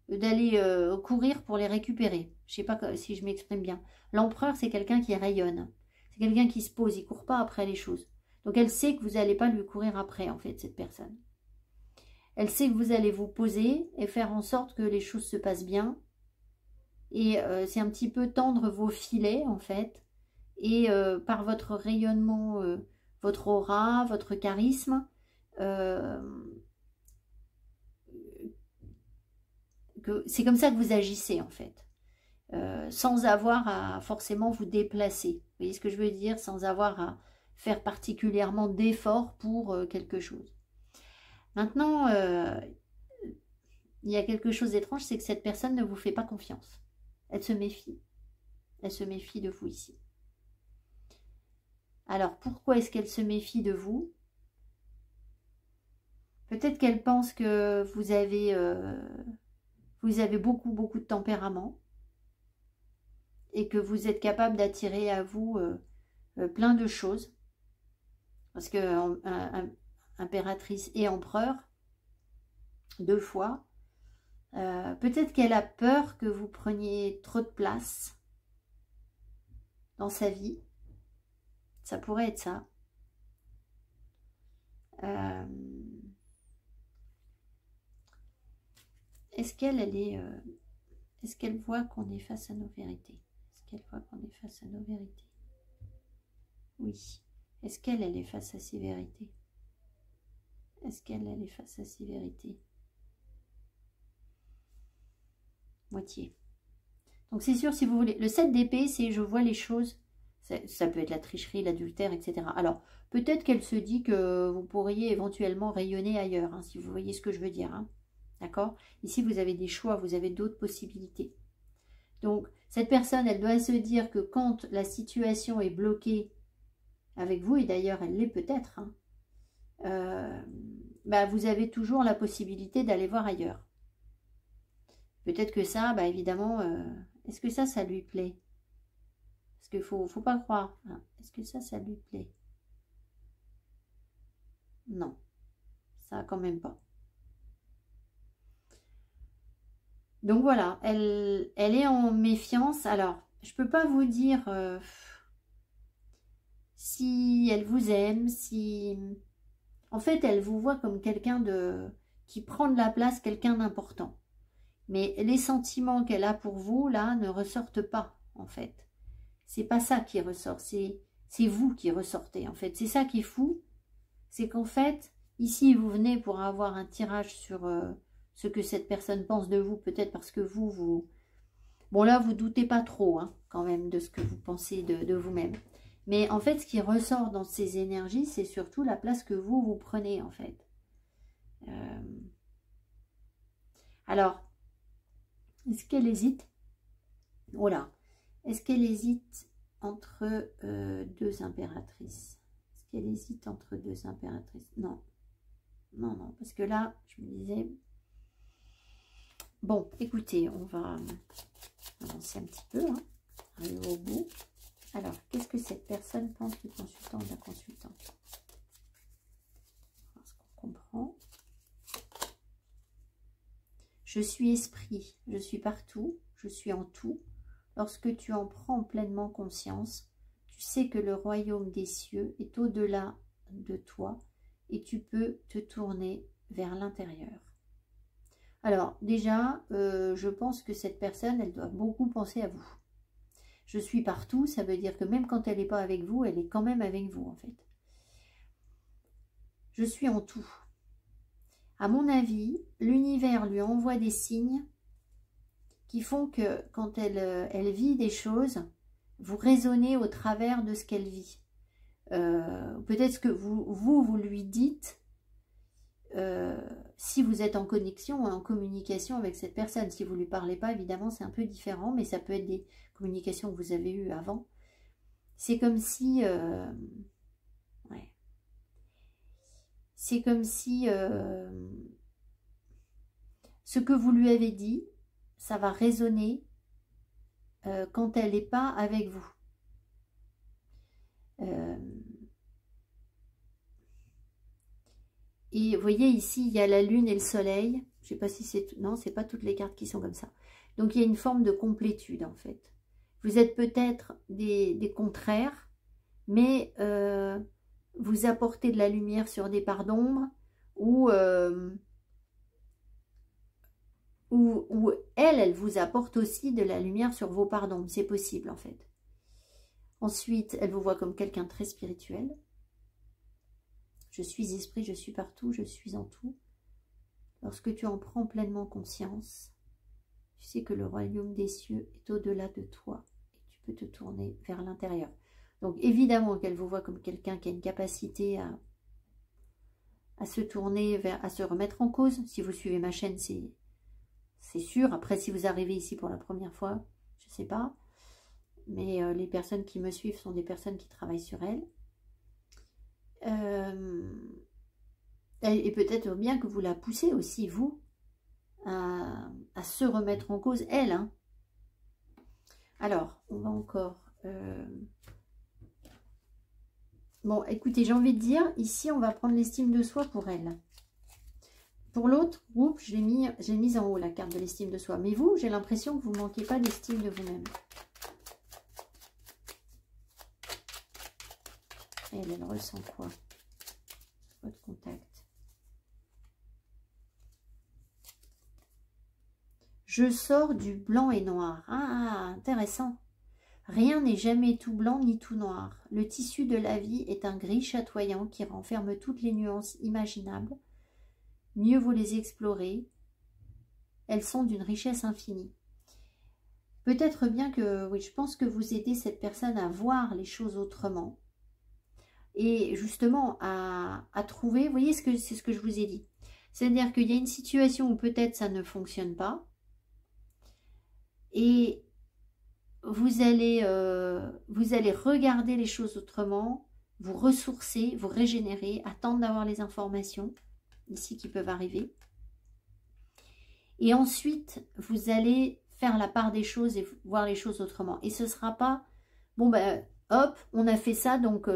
A: d'aller courir pour les récupérer. Je ne sais pas si je m'exprime bien. L'empereur, c'est quelqu'un qui rayonne. C'est quelqu'un qui se pose, il ne court pas après les choses. Donc elle sait que vous n'allez pas lui courir après, en fait, cette personne. Elle sait que vous allez vous poser et faire en sorte que les choses se passent bien. Et c'est un petit peu tendre vos filets, en fait. Et par votre rayonnement, votre aura, votre charisme, c'est comme ça que vous agissez, en fait. Sans avoir à forcément vous déplacer. Vous voyez ce que je veux dire? Sans avoir à faire particulièrement d'efforts pour quelque chose. Maintenant, il y a quelque chose d'étrange, c'est que cette personne ne vous fait pas confiance. Elle se méfie. Elle se méfie de vous ici. Alors, pourquoi est-ce qu'elle se méfie de vous? Peut-être qu'elle pense que vous avez beaucoup de tempérament et que vous êtes capable d'attirer à vous plein de choses. Parce que impératrice et empereur, 2 fois, peut-être qu'elle a peur que vous preniez trop de place dans sa vie. Ça pourrait être ça. Est-ce qu'elle voit qu'on est face à nos vérités? Est-ce qu'elle voit qu'on est face à nos vérités? Oui. Est-ce qu'elle est face à ses vérités? Est-ce qu'elle est face à ses vérités? Moitié. Donc c'est sûr, si vous voulez, le 7 d'épée, c'est je vois les choses, ça peut être la tricherie, l'adultère, etc. Alors, peut-être qu'elle se dit que vous pourriez éventuellement rayonner ailleurs, hein, si vous voyez ce que je veux dire. Hein. D'accord? Ici, vous avez des choix, vous avez d'autres possibilités. Donc, cette personne, elle doit se dire que quand la situation est bloquée avec vous, et d'ailleurs, elle l'est peut-être, hein, bah, vous avez toujours la possibilité d'aller voir ailleurs. Peut-être que ça, bah, évidemment, est-ce que ça lui plaît? Parce qu'il ne faut pas croire. Hein. Est-ce que ça lui plaît? Non, ça quand même pas. Donc voilà, elle est en méfiance. Alors, je ne peux pas vous dire si elle vous aime, si... En fait, elle vous voit comme quelqu'un qui prend de la place, quelqu'un d'important. Mais les sentiments qu'elle a pour vous, là, ne ressortent pas, en fait. C'est pas ça qui ressort, c'est vous qui ressortez, en fait. C'est ça qui est fou, c'est qu'en fait, ici, vous venez pour avoir un tirage sur ce que cette personne pense de vous, peut-être parce que vous... Bon, là, vous doutez pas trop, hein, quand même, de ce que vous pensez de vous-même. Mais en fait, ce qui ressort dans ces énergies, c'est surtout la place que vous prenez, en fait. Alors, est-ce qu'elle hésite? Oh là, est-ce qu'elle hésite entre deux impératrices? Est-ce qu'elle hésite entre deux impératrices? Non. Non, non, parce que là, je me disais... Bon, écoutez, on va avancer un petit peu, hein, arriver au bout. Alors, qu'est-ce que cette personne pense du consultant ou de la consultante? Est-ce qu'on comprend? Je suis esprit, je suis partout, je suis en tout. Lorsque tu en prends pleinement conscience, tu sais que le royaume des cieux est au-delà de toi et tu peux te tourner vers l'intérieur. Alors, déjà, je pense que cette personne, elle doit beaucoup penser à vous. Je suis partout, ça veut dire que même quand elle n'est pas avec vous, elle est quand même avec vous, en fait. Je suis en tout. À mon avis, l'univers lui envoie des signes qui font que quand elle vit des choses, vous raisonnez au travers de ce qu'elle vit. Peut-être que vous lui dites, si vous êtes en connexion, en communication avec cette personne. Si vous ne lui parlez pas, évidemment, c'est un peu différent, mais ça peut être des communications que vous avez eues avant. C'est comme si... ouais. C'est comme si... ce que vous lui avez dit, ça va résonner quand elle n'est pas avec vous. Et vous voyez ici, il y a la lune et le soleil. Je ne sais pas si c'est... Non, ce n'est pas toutes les cartes qui sont comme ça. Donc, il y a une forme de complétude, en fait. Vous êtes peut-être des contraires, mais vous apportez de la lumière sur des parts d'ombre, ou elle vous apporte aussi de la lumière sur vos parts d'ombre. C'est possible, en fait. Ensuite, elle vous voit comme quelqu'un de très spirituel. Je suis esprit, je suis partout, je suis en tout. Lorsque tu en prends pleinement conscience, tu sais que le royaume des cieux est au-delà de toi et tu peux te tourner vers l'intérieur. Donc évidemment qu'elle vous voit comme quelqu'un qui a une capacité à se tourner vers, à se remettre en cause. Si vous suivez ma chaîne, c'est sûr. Après, si vous arrivez ici pour la première fois, je ne sais pas. Mais les personnes qui me suivent sont des personnes qui travaillent sur elles. Et peut-être bien que vous la poussez aussi, vous, à se remettre en cause, elle. Hein. Alors, on va encore... Bon, écoutez, j'ai envie de dire, ici, on va prendre l'estime de soi pour elle. Pour l'autre groupe, j'ai mis en haut la carte de l'estime de soi. Mais vous, j'ai l'impression que vous ne manquez pas d'estime de vous-même. Elle ressent quoi? Votre contact. Je sors du blanc et noir. Ah, intéressant. Rien n'est jamais tout blanc ni tout noir. Le tissu de la vie est un gris chatoyant qui renferme toutes les nuances imaginables. Mieux vaut les explorer. Elles sont d'une richesse infinie. Peut-être bien que, oui, je pense que vous aidez cette personne à voir les choses autrement. Et justement à trouver, vous voyez, c'est ce que je vous ai dit. C'est-à-dire qu'il y a une situation où peut-être ça ne fonctionne pas. Et vous allez regarder les choses autrement, vous ressourcer, vous régénérer, attendre d'avoir les informations ici qui peuvent arriver. Et ensuite, vous allez faire la part des choses et voir les choses autrement. Et ce ne sera pas, bon ben, hop, on a fait ça, donc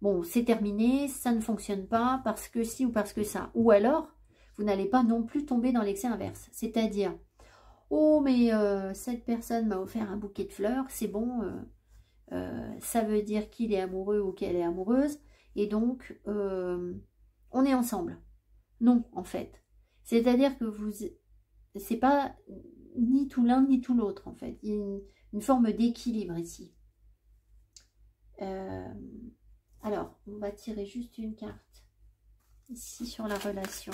A: bon, c'est terminé, ça ne fonctionne pas parce que ci ou parce que ça. Ou alors, vous n'allez pas non plus tomber dans l'excès inverse. C'est-à-dire, oh, mais cette personne m'a offert un bouquet de fleurs, c'est bon, ça veut dire qu'il est amoureux ou qu'elle est amoureuse, et donc, on est ensemble. Non, en fait. C'est-à-dire que c'est pas ni tout l'un ni tout l'autre, en fait. Il y a une forme d'équilibre ici. Alors, on va tirer juste une carte ici sur la relation.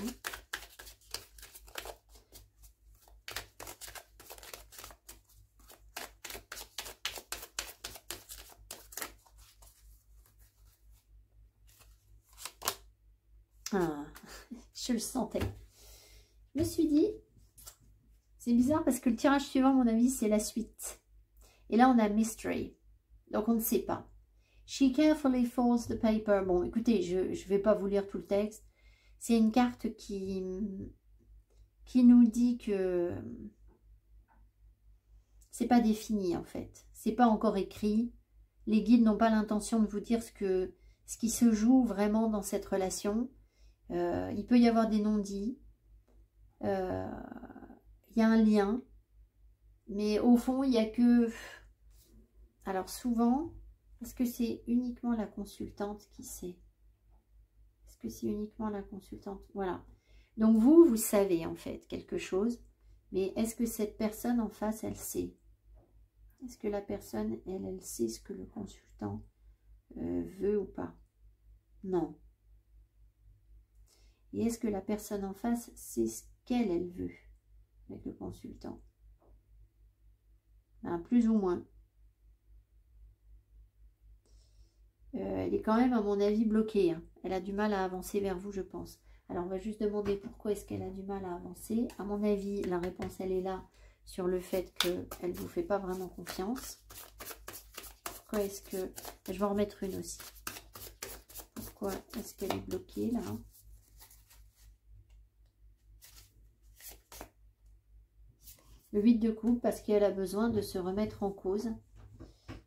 A: Ah, je le sentais. Je me suis dit, c'est bizarre parce que le tirage suivant, à mon avis, c'est la suite. Et là, on a Mystery. Donc, on ne sait pas. She carefully folds the paper. Bon, écoutez, je ne vais pas vous lire tout le texte. C'est une carte qui nous dit que c'est pas défini, en fait. C'est pas encore écrit. Les guides n'ont pas l'intention de vous dire ce qui se joue vraiment dans cette relation. Il peut y avoir des non-dits. Il y a un lien. Mais au fond, il n'y a que... Alors souvent, est-ce que c'est uniquement la consultante qui sait? Est-ce que c'est uniquement la consultante? Voilà. Donc vous savez en fait quelque chose. Mais est-ce que cette personne en face, elle sait? Est-ce que la personne, elle sait ce que le consultant veut ou pas? Non. Et est-ce que la personne en face sait ce qu'elle veut avec le consultant? Ben, plus ou moins. Elle est quand même, à mon avis, bloquée. Hein. Elle a du mal à avancer vers vous, je pense. Alors, on va juste demander pourquoi est-ce qu'elle a du mal à avancer. À mon avis, la réponse, elle est là sur le fait qu'elle ne vous fait pas vraiment confiance. Pourquoi est-ce que... Je vais en remettre une aussi. Pourquoi est-ce qu'elle est bloquée, là? Le 8 de coupe, parce qu'elle a besoin de se remettre en cause.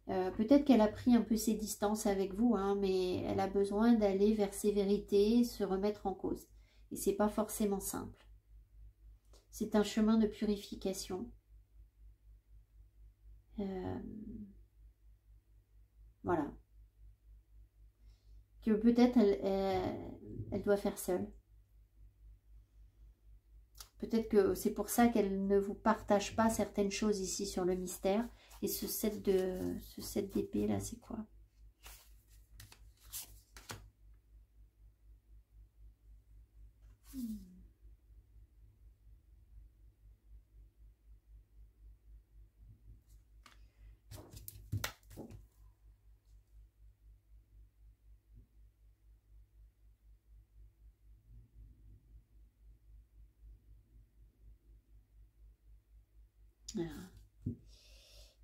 A: Peut-être qu'elle a pris un peu ses distances avec vous, hein, mais elle a besoin d'aller vers ses vérités, se remettre en cause. Et c'est pas forcément simple. C'est un chemin de purification. Voilà. Que peut-être elle doit faire seule. Peut-être que c'est pour ça qu'elle ne vous partage pas certaines choses ici sur le mystère. Et ce 7 d'épée là, c'est quoi?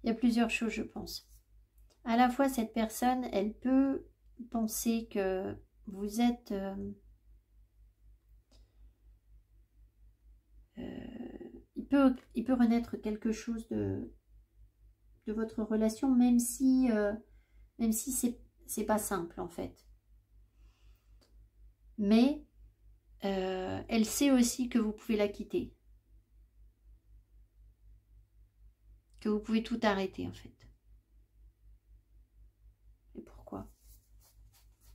A: Il y a plusieurs choses, je pense. À la fois, cette personne, elle peut penser que vous êtes... il peut renaître quelque chose de votre relation, même si c'est pas simple, en fait. Mais elle sait aussi que vous pouvez la quitter. Que vous pouvez tout arrêter, en fait. Et pourquoi?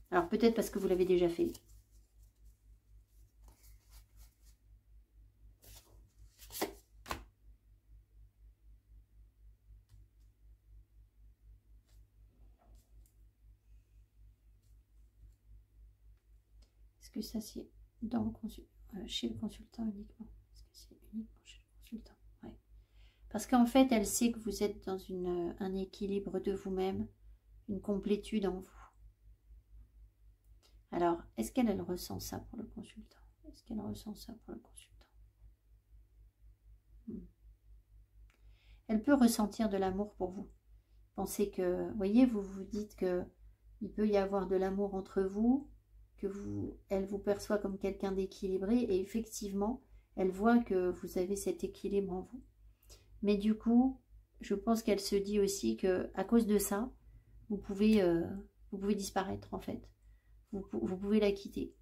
A: Alors, peut-être parce que vous l'avez déjà fait. Est-ce que ça, c'est dans le chez le consultant uniquement? Est-ce que c'est uniquement chez le consultant? Ouais. Parce qu'en fait, elle sait que vous êtes dans un équilibre de vous-même, une complétude en vous. Alors, est-ce qu'elle ressent ça pour le consultant? Est-ce qu'elle ressent ça pour le consultant? Elle peut ressentir de l'amour pour vous. Pensez que, vous voyez, vous vous dites que il peut y avoir de l'amour entre vous, que elle vous perçoit comme quelqu'un d'équilibré, et effectivement, elle voit que vous avez cet équilibre en vous. Mais du coup, je pense qu'elle se dit aussi que à cause de ça, vous pouvez disparaître en fait. Vous pouvez la quitter.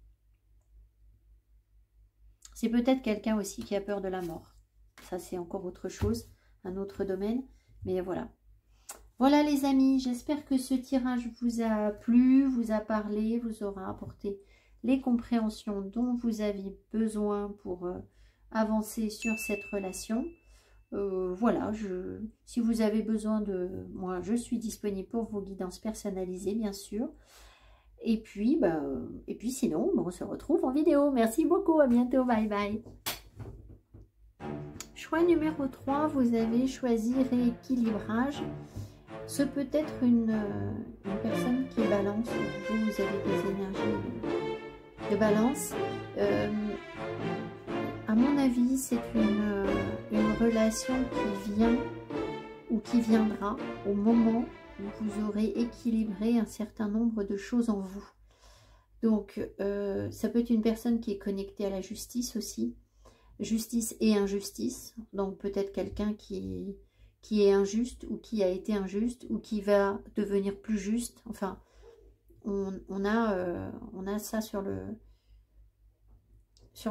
A: C'est peut-être quelqu'un aussi qui a peur de la mort. Ça, c'est encore autre chose, un autre domaine. Mais voilà. Voilà les amis, j'espère que ce tirage vous a plu, vous a parlé, vous aura apporté les compréhensions dont vous avez besoin pour avancer sur cette relation. Voilà, si vous avez besoin de moi, je suis disponible pour vos guidances personnalisées, bien sûr. Et puis sinon, on se retrouve en vidéo. Merci beaucoup, à bientôt, bye bye. Choix numéro 3, vous avez choisi rééquilibrage. Ce peut être une personne qui est balance, vous avez des énergies de Balance. À mon avis, c'est une relation qui vient ou qui viendra au moment où vous aurez équilibré un certain nombre de choses en vous. Donc, ça peut être une personne qui est connectée à la justice aussi. Justice et injustice. Donc, peut-être quelqu'un qui est injuste ou qui a été injuste ou qui va devenir plus juste. Enfin, on a ça sur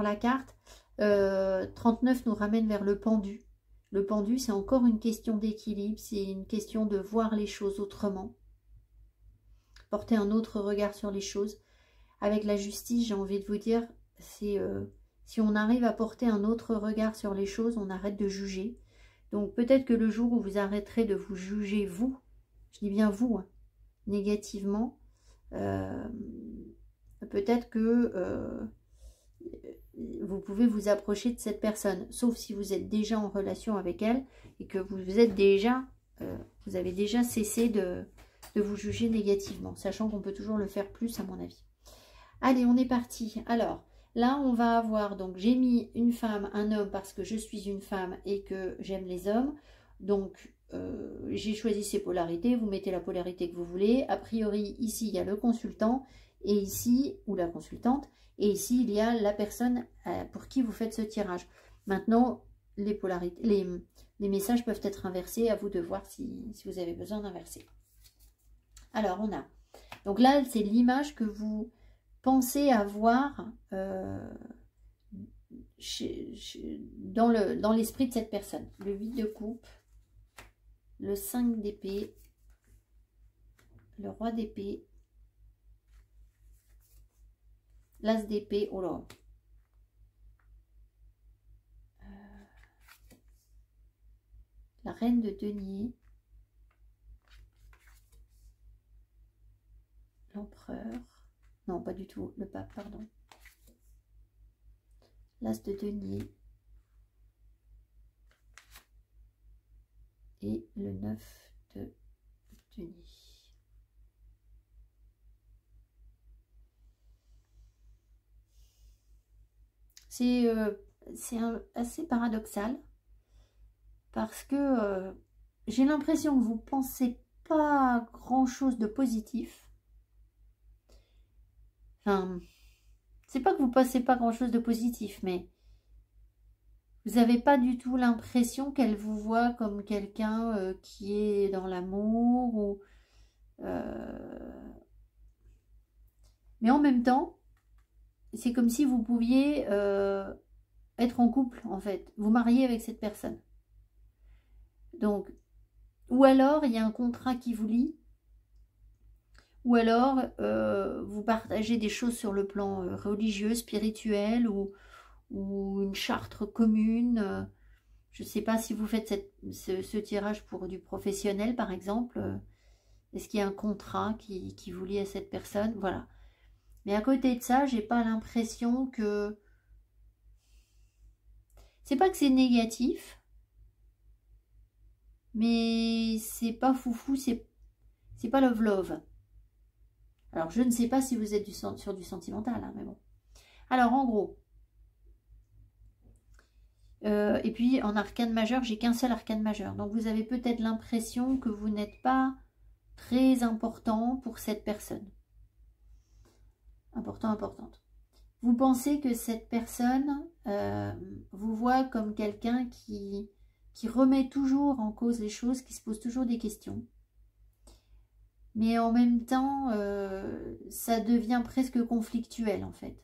A: la carte. 39 nous ramène vers le pendu. Le pendu, c'est encore une question d'équilibre. C'est une question de voir les choses autrement. Porter un autre regard sur les choses. Avec la justice, j'ai envie de vous dire, c'est si on arrive à porter un autre regard sur les choses, on arrête de juger. Donc peut-être que le jour où vous arrêterez de vous juger, vous, je dis bien vous, hein, négativement, peut-être que vous pouvez vous approcher de cette personne, sauf si vous êtes déjà en relation avec elle et que vous êtes déjà, vous avez déjà cessé de vous juger négativement, sachant qu'on peut toujours le faire plus à mon avis. Allez, on est parti. Alors, là, on va avoir, donc j'ai mis une femme, un homme parce que je suis une femme et que j'aime les hommes. Donc, j'ai choisi ces polarités. Vous mettez la polarité que vous voulez. A priori, ici, il y a le consultant et ici, ou la consultante. Et ici, il y a la personne pour qui vous faites ce tirage. Maintenant, les polarités, les messages peuvent être inversés. À vous de voir si vous avez besoin d'inverser. Alors, on a... Donc là, c'est l'image que vous... pensez avoir dans l'esprit de cette personne. Le 8 de coupe, le 5 d'épée, le roi d'épée, l'as d'épée, oh là, la reine de denier, l'empereur, non pas du tout, le pape, pardon, l'as de denier et le 9 de denier. C'est assez paradoxal parce que j'ai l'impression que vous ne pensez pas grand-chose de positif. Enfin, c'est pas que vous ne pensez pas grand-chose de positif, mais vous n'avez pas du tout l'impression qu'elle vous voit comme quelqu'un qui est dans l'amour ou... Mais en même temps, c'est comme si vous pouviez être en couple, en fait. Vous marier avec cette personne. Donc, ou alors, il y a un contrat qui vous lie. Ou alors, vous partagez des choses sur le plan religieux, spirituel, ou une charte commune. Je ne sais pas si vous faites ce tirage pour du professionnel, par exemple. Est-ce qu'il y a un contrat qui vous lie à cette personne? Voilà. Mais à côté de ça, j'ai pas l'impression que... C'est pas que c'est négatif, mais c'est pas foufou, c'est pas love-love. Alors, je ne sais pas si vous êtes sur du sentimental, hein, mais bon. Alors, en gros... et puis, en arcane majeur, j'ai qu'un seul arcane majeur. Donc, vous avez peut-être l'impression que vous n'êtes pas très important pour cette personne. Importante. Vous pensez que cette personne vous voit comme quelqu'un qui remet toujours en cause les choses, qui se pose toujours des questions. Mais en même temps, ça devient presque conflictuel en fait.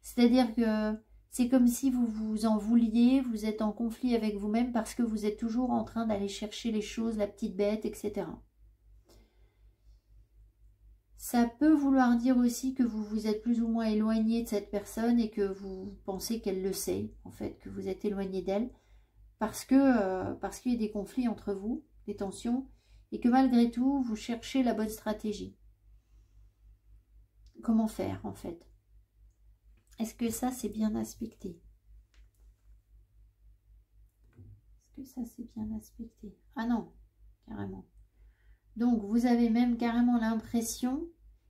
A: C'est-à-dire que c'est comme si vous vous en vouliez, vous êtes en conflit avec vous-même parce que vous êtes toujours en train d'aller chercher les choses, la petite bête, etc. Ça peut vouloir dire aussi que vous vous êtes plus ou moins éloigné de cette personne et que vous pensez qu'elle le sait, en fait, que vous êtes éloigné d'elle, parce qu'il y a des conflits entre vous, des tensions, et que malgré tout, vous cherchez la bonne stratégie. Comment faire, en fait? Est-ce que ça, c'est bien aspecté? Est-ce que ça, c'est bien aspecté? Ah non, carrément. Donc, vous avez même carrément l'impression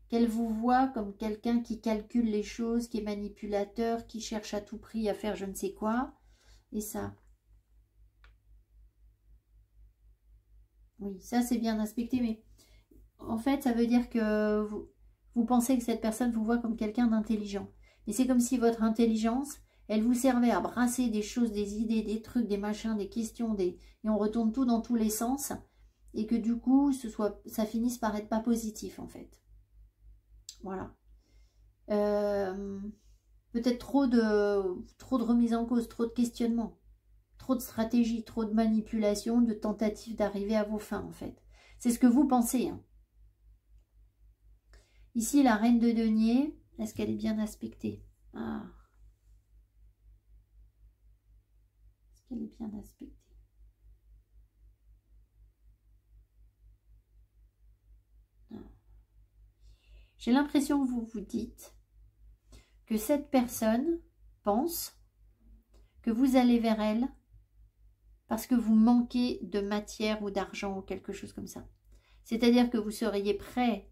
A: qu'elle vous voit comme quelqu'un qui calcule les choses, qui est manipulateur, qui cherche à tout prix à faire je ne sais quoi. Et ça. Oui, ça c'est bien aspecté, mais en fait, ça veut dire que vous pensez que cette personne vous voit comme quelqu'un d'intelligent. Mais c'est comme si votre intelligence, elle vous servait à brasser des choses, des idées, des trucs, des machins, des questions, et on retourne tout dans tous les sens. Et que du coup, ça finisse par être pas positif, en fait. Voilà. Peut-être trop de remise en cause, trop de questionnement, trop de stratégie, trop de manipulation, de tentative d'arriver à vos fins, en fait. C'est ce que vous pensez, hein. Ici, la reine de denier, est-ce qu'elle est bien aspectée? Ah. Est-ce qu'elle est bien aspectée? J'ai l'impression que vous vous dites que cette personne pense que vous allez vers elle parce que vous manquez de matière ou d'argent ou quelque chose comme ça. C'est-à-dire que vous seriez prêt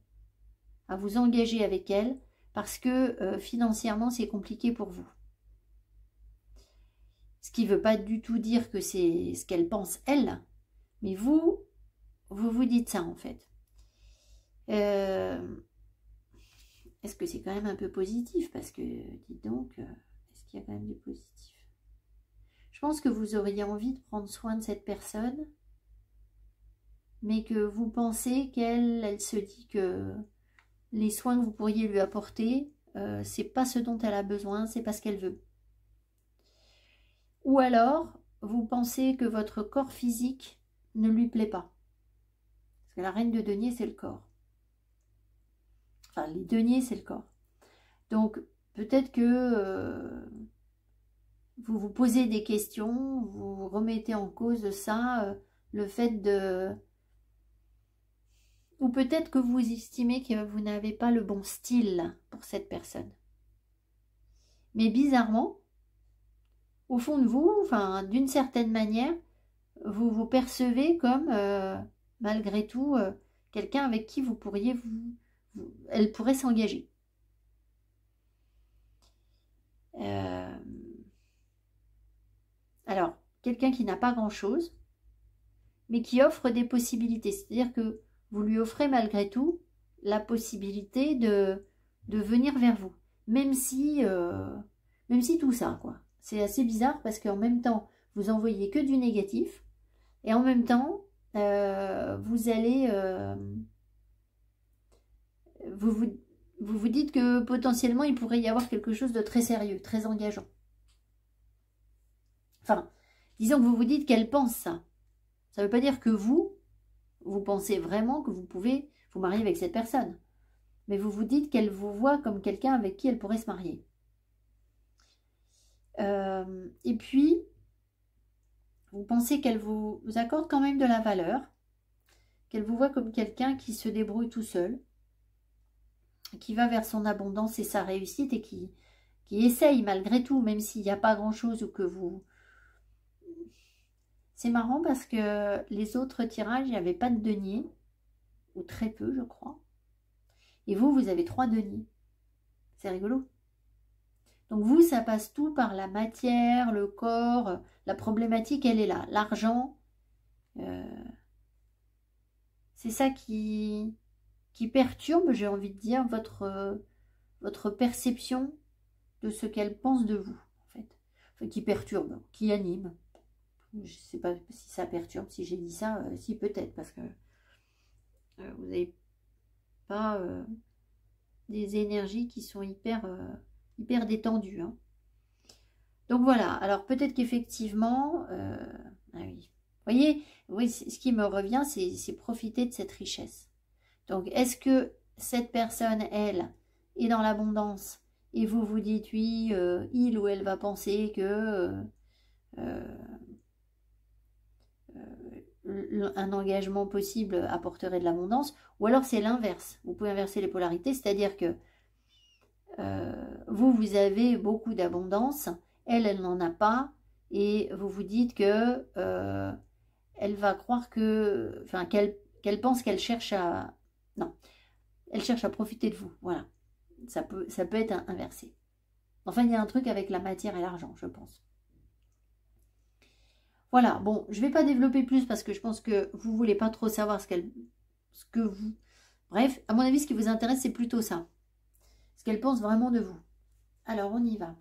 A: à vous engager avec elle parce que financièrement c'est compliqué pour vous. Ce qui ne veut pas du tout dire que c'est ce qu'elle pense elle, mais vous vous dites ça en fait. Est-ce que c'est quand même un peu positif? Parce que, dites donc, est-ce qu'il y a quand même du positif? Je pense que vous auriez envie de prendre soin de cette personne, mais que vous pensez qu'elle se dit que les soins que vous pourriez lui apporter, c'est pas ce dont elle a besoin, c'est pas ce qu'elle veut. Ou alors, vous pensez que votre corps physique ne lui plaît pas. Parce que la reine de denier, c'est le corps. Enfin, les deniers, c'est le corps. Donc, peut-être que vous vous posez des questions, vous remettez en cause ça, le fait de... Ou peut-être que vous estimez que vous n'avez pas le bon style pour cette personne. Mais bizarrement, au fond de vous, enfin, d'une certaine manière, vous vous percevez comme, malgré tout, quelqu'un avec qui vous pourriez elle pourrait s'engager. Alors, quelqu'un qui n'a pas grand-chose, mais qui offre des possibilités. C'est-à-dire que vous lui offrez malgré tout la possibilité de venir vers vous. Même si tout ça, quoi. C'est assez bizarre parce qu'en même temps, vous envoyez que du négatif. Et en même temps, vous allez... vous vous dites que potentiellement, il pourrait y avoir quelque chose de très sérieux, très engageant. Enfin, disons que vous vous dites qu'elle pense ça. Ça ne veut pas dire que vous pensez vraiment que vous pouvez vous marier avec cette personne. Mais vous vous dites qu'elle vous voit comme quelqu'un avec qui elle pourrait se marier. Et puis, vous pensez qu'elle vous accorde quand même de la valeur, qu'elle vous voit comme quelqu'un qui se débrouille tout seul, qui va vers son abondance et sa réussite et qui essaye malgré tout, même s'il n'y a pas grand-chose ou que vous... C'est marrant parce que les autres tirages, il n'y avait pas de denier, ou très peu, je crois. Et vous, vous avez 3 deniers. C'est rigolo. Donc vous, ça passe tout par la matière, le corps, la problématique, elle est là. L'argent, c'est ça qui perturbe, j'ai envie de dire, votre perception de ce qu'elle pense de vous, en fait. Enfin, qui perturbe, qui anime. Je ne sais pas si ça perturbe, si j'ai dit ça, si peut-être, parce que vous n'avez pas des énergies qui sont hyper détendues. Hein. Donc voilà, alors peut-être qu'effectivement, ah oui, vous voyez, oui, ce qui me revient, c'est profiter de cette richesse. Donc est-ce que cette personne, elle, est dans l'abondance et vous vous dites, oui, il ou elle va penser que... un engagement possible apporterait de l'abondance, ou alors c'est l'inverse. Vous pouvez inverser les polarités, c'est-à-dire que vous avez beaucoup d'abondance, elle n'en a pas, et vous vous dites que elle va croire que, enfin, qu'elle pense qu'elle cherche à... Non. Elle cherche à profiter de vous, voilà. Ça peut être inversé. Enfin, il y a un truc avec la matière et l'argent, je pense. Voilà, bon, je ne vais pas développer plus parce que je pense que vous ne voulez pas trop savoir ce que vous... Bref, à mon avis, ce qui vous intéresse, c'est plutôt ça. Ce qu'elle pense vraiment de vous. Alors, on y va.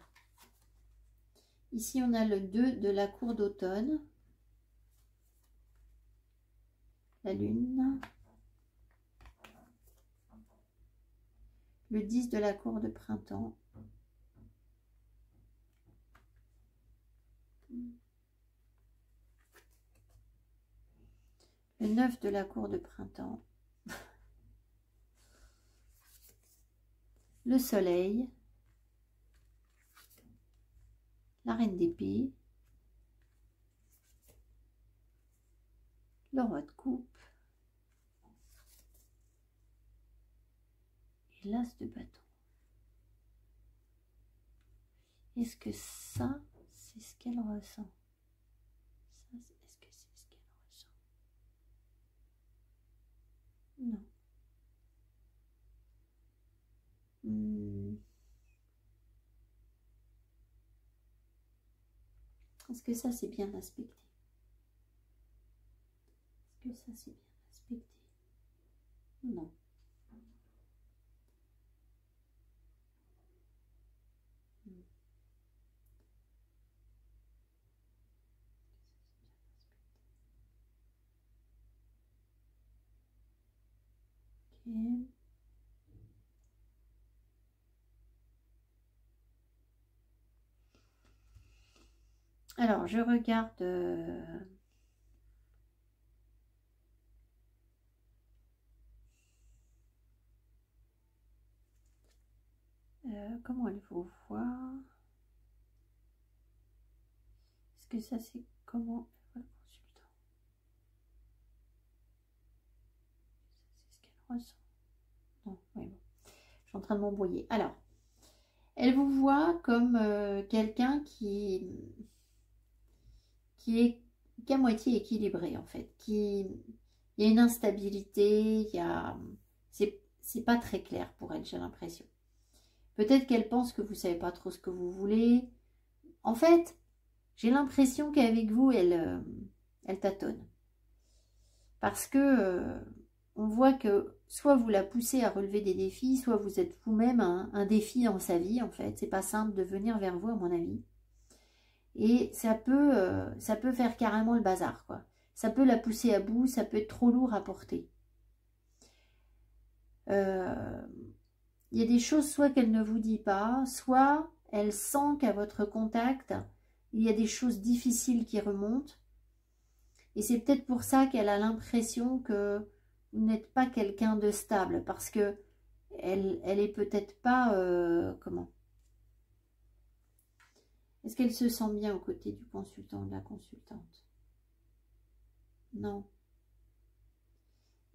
A: Ici, on a le 2 de la cour d'automne. La lune. Le 10 de la cour de printemps. Le 9 de la cour de printemps. Le soleil. La reine d'épée. Le roi de coupe. Et l'as de bâton. Est-ce que ça, c'est ce qu'elle ressent? Est-ce que c'est ce qu'elle ressent? Non. Est-ce que ça, c'est bien aspecté? Est-ce que ça, c'est bien aspecté? Non. Ok. Alors, je regarde... comment elle vous voit? Est-ce que ça, c'est comment elle voit le consultant? C'est ce qu'elle ressent? Non, oui, bon. Je suis en train de m'embrouiller. Alors, elle vous voit comme quelqu'un qui est qu'à moitié équilibré, en fait. Il y a une instabilité, il y a... C'est pas très clair pour elle, j'ai l'impression. Peut-être qu'elle pense que vous ne savez pas trop ce que vous voulez. En fait, j'ai l'impression qu'avec vous, elle tâtonne. Parce que on voit que soit vous la poussez à relever des défis, soit vous êtes vous-même un défi dans sa vie, en fait. C'est pas simple de venir vers vous, à mon avis. Et ça peut faire carrément le bazar, quoi. Ça peut la pousser à bout, ça peut être trop lourd à porter. Il y a des choses soit qu'elle ne vous dit pas, soit elle sent qu'à votre contact, il y a des choses difficiles qui remontent. Et c'est peut-être pour ça qu'elle a l'impression que vous n'êtes pas quelqu'un de stable, parce que elle est peut-être pas... comment? Est-ce qu'elle se sent bien aux côtés du consultant ou de la consultante? Non.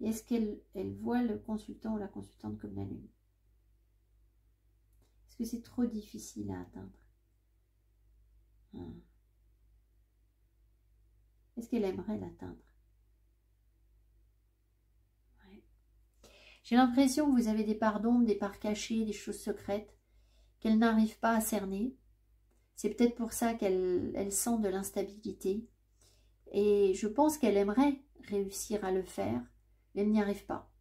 A: Est-ce qu'elle voit le consultant ou la consultante comme la lune? Est-ce que c'est trop difficile à atteindre? Est-ce qu'elle aimerait l'atteindre? Ouais. J'ai l'impression que vous avez des parts d'ombre, des parts cachées, des choses secrètes qu'elle n'arrive pas à cerner. C'est peut-être pour ça qu'elle sent de l'instabilité. Et je pense qu'elle aimerait réussir à le faire, mais elle n'y arrive pas.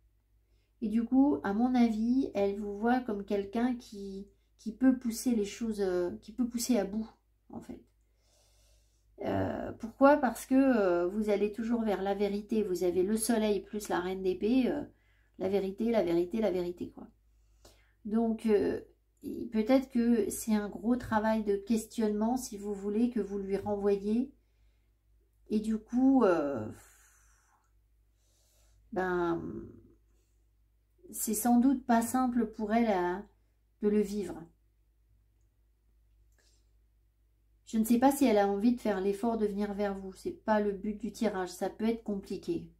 A: Et du coup, à mon avis, elle vous voit comme quelqu'un qui peut pousser les choses, qui peut pousser à bout, en fait. Pourquoi? Parce que vous allez toujours vers la vérité. Vous avez le soleil plus la reine d'épée. La vérité, la vérité, la vérité, quoi. Donc, peut-être que c'est un gros travail de questionnement, si vous voulez, que vous lui renvoyez. Et du coup, ben, c'est sans doute pas simple pour elle de le vivre. Je ne sais pas si elle a envie de faire l'effort de venir vers vous. Ce n'est pas le but du tirage. Ça peut être compliqué.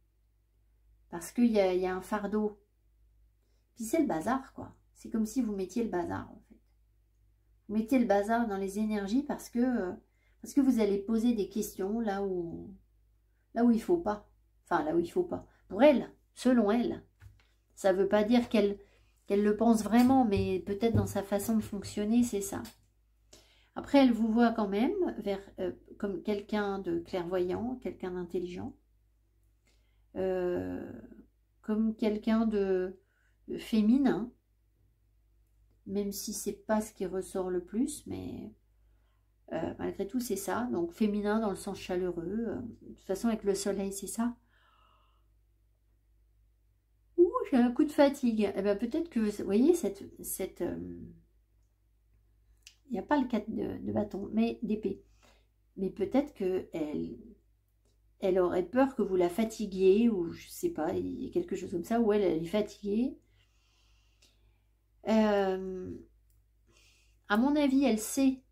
A: Parce qu'il y a un fardeau. Puis c'est le bazar, quoi. C'est comme si vous mettiez le bazar, en fait. Vous mettez le bazar dans les énergies parce que vous allez poser des questions là où il ne faut pas. Enfin, là où il ne faut pas. Pour elle, selon elle, Ça ne veut pas dire qu'elle le pense vraiment, mais peut-être dans sa façon de fonctionner, c'est ça. Après, elle vous voit quand même comme quelqu'un de clairvoyant, quelqu'un d'intelligent, comme quelqu'un de féminin, même si c'est pas ce qui ressort le plus, mais malgré tout c'est ça. Donc féminin dans le sens chaleureux. De toute façon avec le soleil c'est ça. Ouh, j'ai un coup de fatigue. Eh ben, peut-être que, vous voyez, il n'y a pas le 4 de bâton, mais d'épée. Mais peut-être elle aurait peur que vous la fatiguiez, ou je sais pas, il y a quelque chose comme ça, où elle est fatiguée. À mon avis, elle sait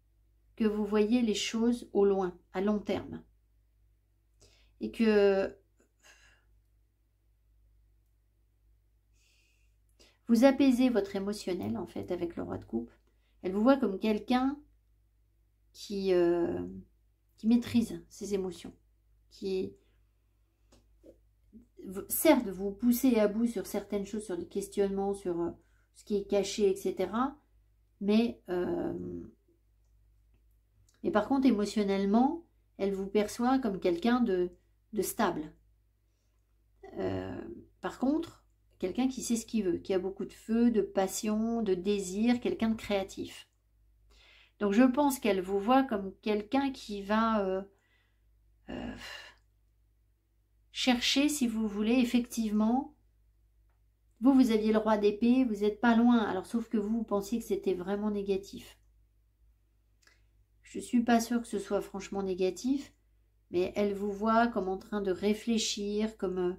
A: que vous voyez les choses au loin, à long terme. Et que vous apaisez votre émotionnel, en fait, avec le roi de coupe. Elle vous voit comme quelqu'un qui maîtrise ses émotions, qui, certes, vous poussez à bout sur certaines choses, sur des questionnements, sur ce qui est caché, etc. Mais par contre, émotionnellement, elle vous perçoit comme quelqu'un de stable. Par contre, quelqu'un qui sait ce qu'il veut, qui a beaucoup de feu, de passion, de désir, quelqu'un de créatif. Donc je pense qu'elle vous voit comme quelqu'un qui va chercher, si vous voulez, effectivement. Vous aviez le roi d'épée, vous n'êtes pas loin. Alors sauf que vous pensiez que c'était vraiment négatif. Je ne suis pas sûre que ce soit franchement négatif, mais elle vous voit comme en train de réfléchir, comme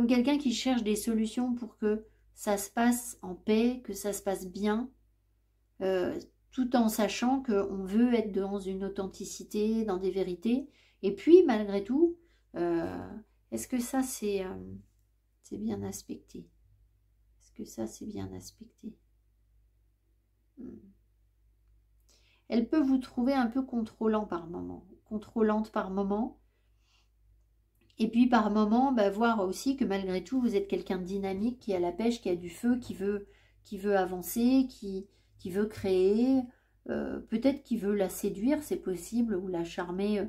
A: quelqu'un qui cherche des solutions pour que ça se passe en paix, que ça se passe bien, tout en sachant qu'on veut être dans une authenticité, dans des vérités. Et puis, malgré tout, est-ce que ça, c'est bien aspecté? Est-ce que ça, c'est bien aspecté? Elle peut vous trouver un peu contrôlant par moment, contrôlante par moment. Et puis par moment, voir aussi que malgré tout, vous êtes quelqu'un de dynamique, qui a la pêche, qui a du feu, qui veut avancer, qui veut créer. Peut-être qui veut la séduire, c'est possible, ou la charmer.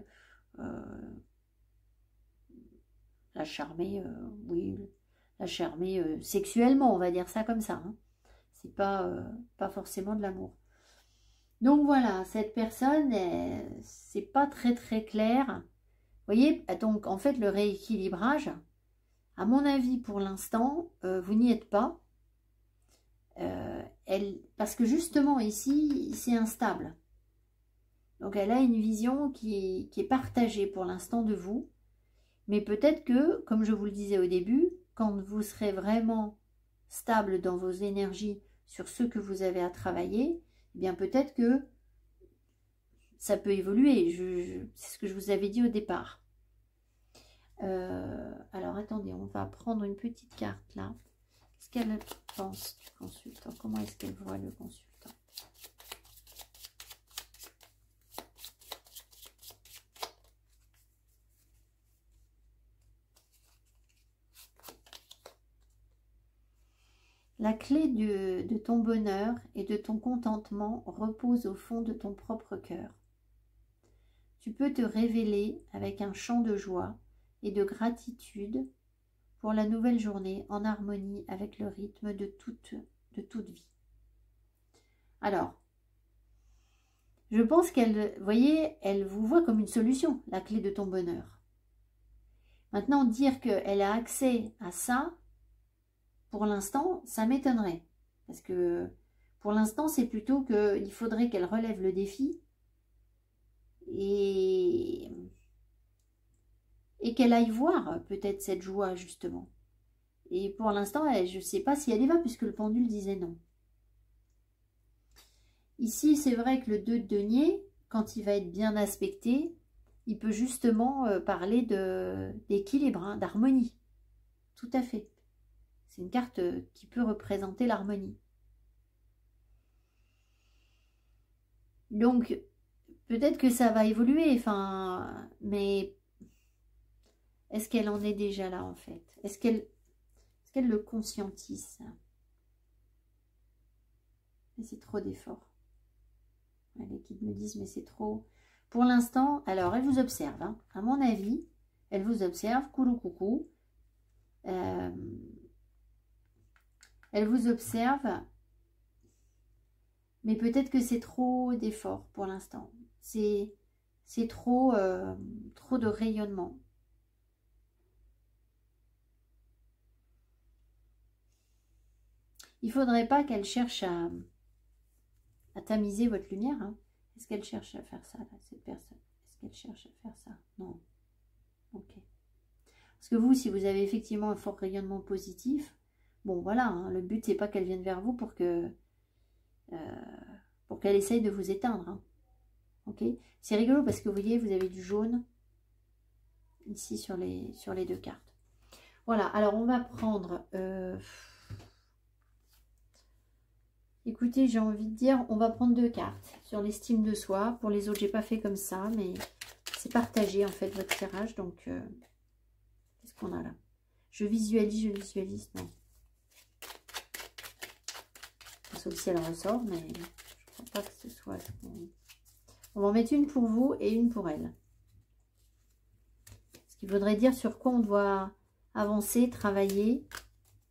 A: Oui, la charmer sexuellement, on va dire ça comme ça. Hein. C'est pas forcément de l'amour. Donc voilà, cette personne, c'est pas très très clair. Vous voyez, donc en fait le rééquilibrage, à mon avis pour l'instant, vous n'y êtes pas. Parce que justement ici, c'est instable. Donc elle a une vision qui est partagée pour l'instant de vous. Mais peut-être que, comme je vous le disais au début, quand vous serez vraiment stable dans vos énergies sur ce que vous avez à travailler, eh bien peut-être que ça peut évoluer. C'est ce que je vous avais dit au départ. Alors attendez, on va prendre une petite carte là. Qu'est-ce qu'elle pense du consultant? Comment est-ce qu'elle voit le consultant? La clé de ton bonheur et de ton contentement repose au fond de ton propre cœur. Tu peux te révéler avec un chant de joie et de gratitude pour la nouvelle journée en harmonie avec le rythme de toute vie. Alors, je pense qu'elle, vous voyez, elle vous voit comme une solution, la clé de ton bonheur. Maintenant, dire qu'elle a accès à ça, pour l'instant, ça m'étonnerait. Parce que pour l'instant, c'est plutôt qu'il faudrait qu'elle relève le défi et qu'elle aille voir peut-être cette joie, justement. Et pour l'instant, je ne sais pas si elle y va, puisque le pendule disait non. Ici, c'est vrai que le 2 de denier, quand il va être bien aspecté, il peut justement parler d'équilibre, hein, d'harmonie. Tout à fait. C'est une carte qui peut représenter l'harmonie. Donc, peut-être que ça va évoluer, mais Est-ce qu'elle en est déjà là, en fait? Est-ce qu'elle le conscientise, ça? Mais c'est trop d'efforts. Ouais, les guides me disent, mais c'est trop. Pour l'instant, alors, elle vous observe. Hein. À mon avis, elle vous observe. Coucou, coucou. Elle vous observe. Mais peut-être que c'est trop d'efforts pour l'instant. C'est trop, trop de rayonnement. Il ne faudrait pas qu'elle cherche à tamiser votre lumière. Hein. Est-ce qu'elle cherche à faire ça, là, cette personne? Est-ce qu'elle cherche à faire ça? Non. Ok. Parce que vous, si vous avez effectivement un fort rayonnement positif, bon, voilà, hein, le but, c'est pas qu'elle vienne vers vous pour qu'elle essaye de vous éteindre. Hein. Ok. C'est rigolo parce que vous voyez, vous avez du jaune ici sur les deux cartes. Voilà, alors on va prendre... Écoutez, j'ai envie de dire, on va prendre 2 cartes sur l'estime de soi. Pour les autres, j'ai pas fait comme ça, mais c'est partagé en fait votre tirage. Donc, qu'est-ce qu'on a là? Je visualise, non. Sauf si elle ressort, mais je ne crois pas que ce soit... On va en mettre une pour vous et une pour elle. Ce qui voudrait dire sur quoi on doit avancer, travailler...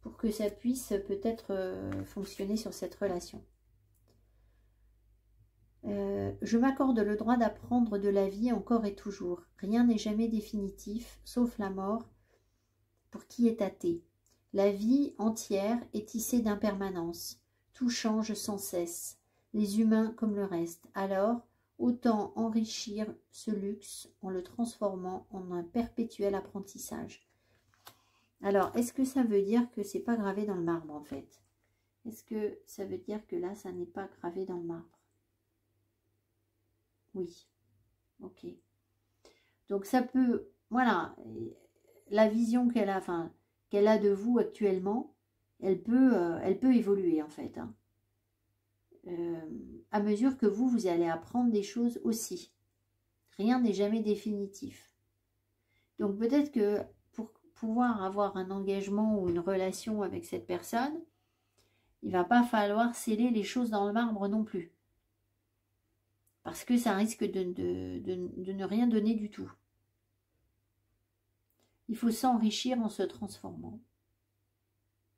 A: pour que ça puisse peut-être fonctionner sur cette relation. Je m'accorde le droit d'apprendre de la vie encore et toujours. Rien n'est jamais définitif, sauf la mort, pour qui est athée. La vie entière est tissée d'impermanence. Tout change sans cesse, les humains comme le reste. Alors, autant enrichir ce luxe en le transformant en un perpétuel apprentissage. Alors, est-ce que ça veut dire que c'est pas gravé dans le marbre, en fait? Est-ce que ça veut dire que là, ça n'est pas gravé dans le marbre? Oui. Ok. Donc, ça peut... Voilà. La vision qu'elle a, enfin, qu'elle a de vous actuellement, elle peut évoluer, en fait. Hein. À mesure que vous allez apprendre des choses aussi. Rien n'est jamais définitif. Donc, peut-être que... pouvoir avoir un engagement ou une relation avec cette personne, il va pas falloir sceller les choses dans le marbre non plus. Parce que ça risque de ne rien donner du tout. Il faut s'enrichir en se transformant.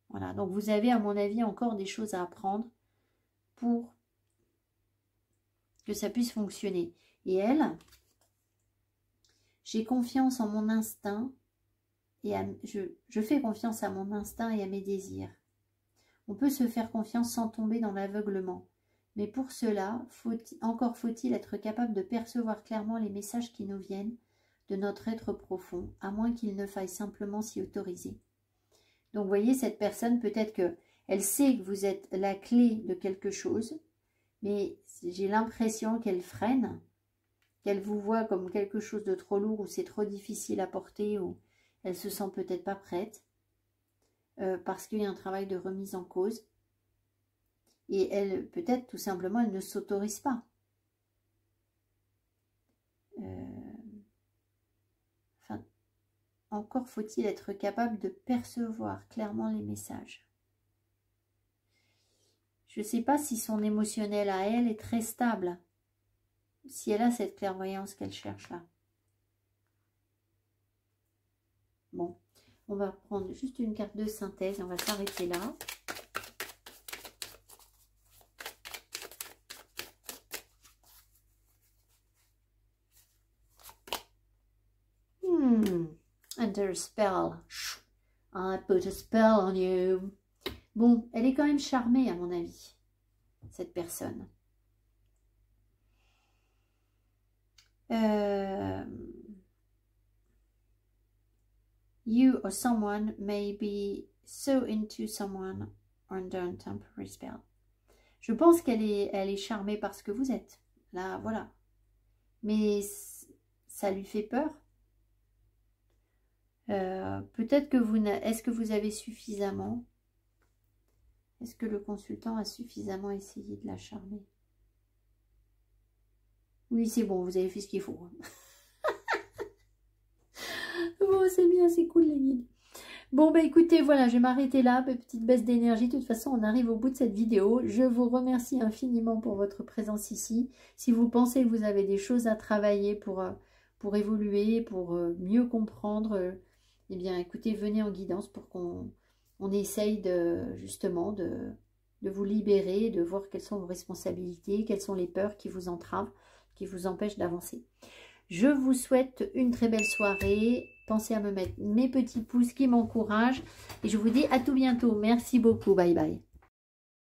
A: Voilà, donc vous avez à mon avis encore des choses à apprendre pour que ça puisse fonctionner. Et elle, j'ai confiance en mon instinct. Et je fais confiance à mon instinct et à mes désirs. On peut se faire confiance sans tomber dans l'aveuglement. Mais pour cela, encore faut-il être capable de percevoir clairement les messages qui nous viennent de notre être profond, à moins qu'il ne faille simplement s'y autoriser. Donc, vous voyez, cette personne, peut-être qu'elle sait que vous êtes la clé de quelque chose, mais j'ai l'impression qu'elle freine, qu'elle vous voit comme quelque chose de trop lourd, ou c'est trop difficile à porter, ou... Elle se sent peut-être pas prête parce qu'il y a un travail de remise en cause. Et elle, peut-être tout simplement, elle ne s'autorise pas. Enfin, encore faut-il être capable de percevoir clairement les messages. Je ne sais pas si son émotionnel à elle est très stable. Si elle a cette clairvoyance qu'elle cherche là. Bon, on va prendre juste une carte de synthèse, on va s'arrêter là. Under a spell. I put a spell on you. Bon, elle est quand même charmée à mon avis, cette personne. You or someone may be so into someone under a temporary spell. Je pense qu'elle est charmée par ce que vous êtes. Là, voilà. Mais ça lui fait peur. Peut-être que vous... Est-ce que vous avez suffisamment... Est-ce que le consultant a suffisamment essayé de la charmer? Oui, c'est bon, vous avez fait ce qu'il faut. Bon, c'est bien, c'est cool les guides. Bon, bah écoutez, voilà, je vais m'arrêter là, petite baisse d'énergie. De toute façon, on arrive au bout de cette vidéo. Je vous remercie infiniment pour votre présence ici. Si vous pensez que vous avez des choses à travailler pour évoluer, pour mieux comprendre, eh bien, écoutez, venez en guidance pour qu'on essaye justement de vous libérer, de voir quelles sont vos responsabilités, quelles sont les peurs qui vous entravent, qui vous empêchent d'avancer. Je vous souhaite une très belle soirée. Pensez à me mettre mes petits pouces qui m'encouragent. Et je vous dis à tout bientôt. Merci beaucoup. Bye bye.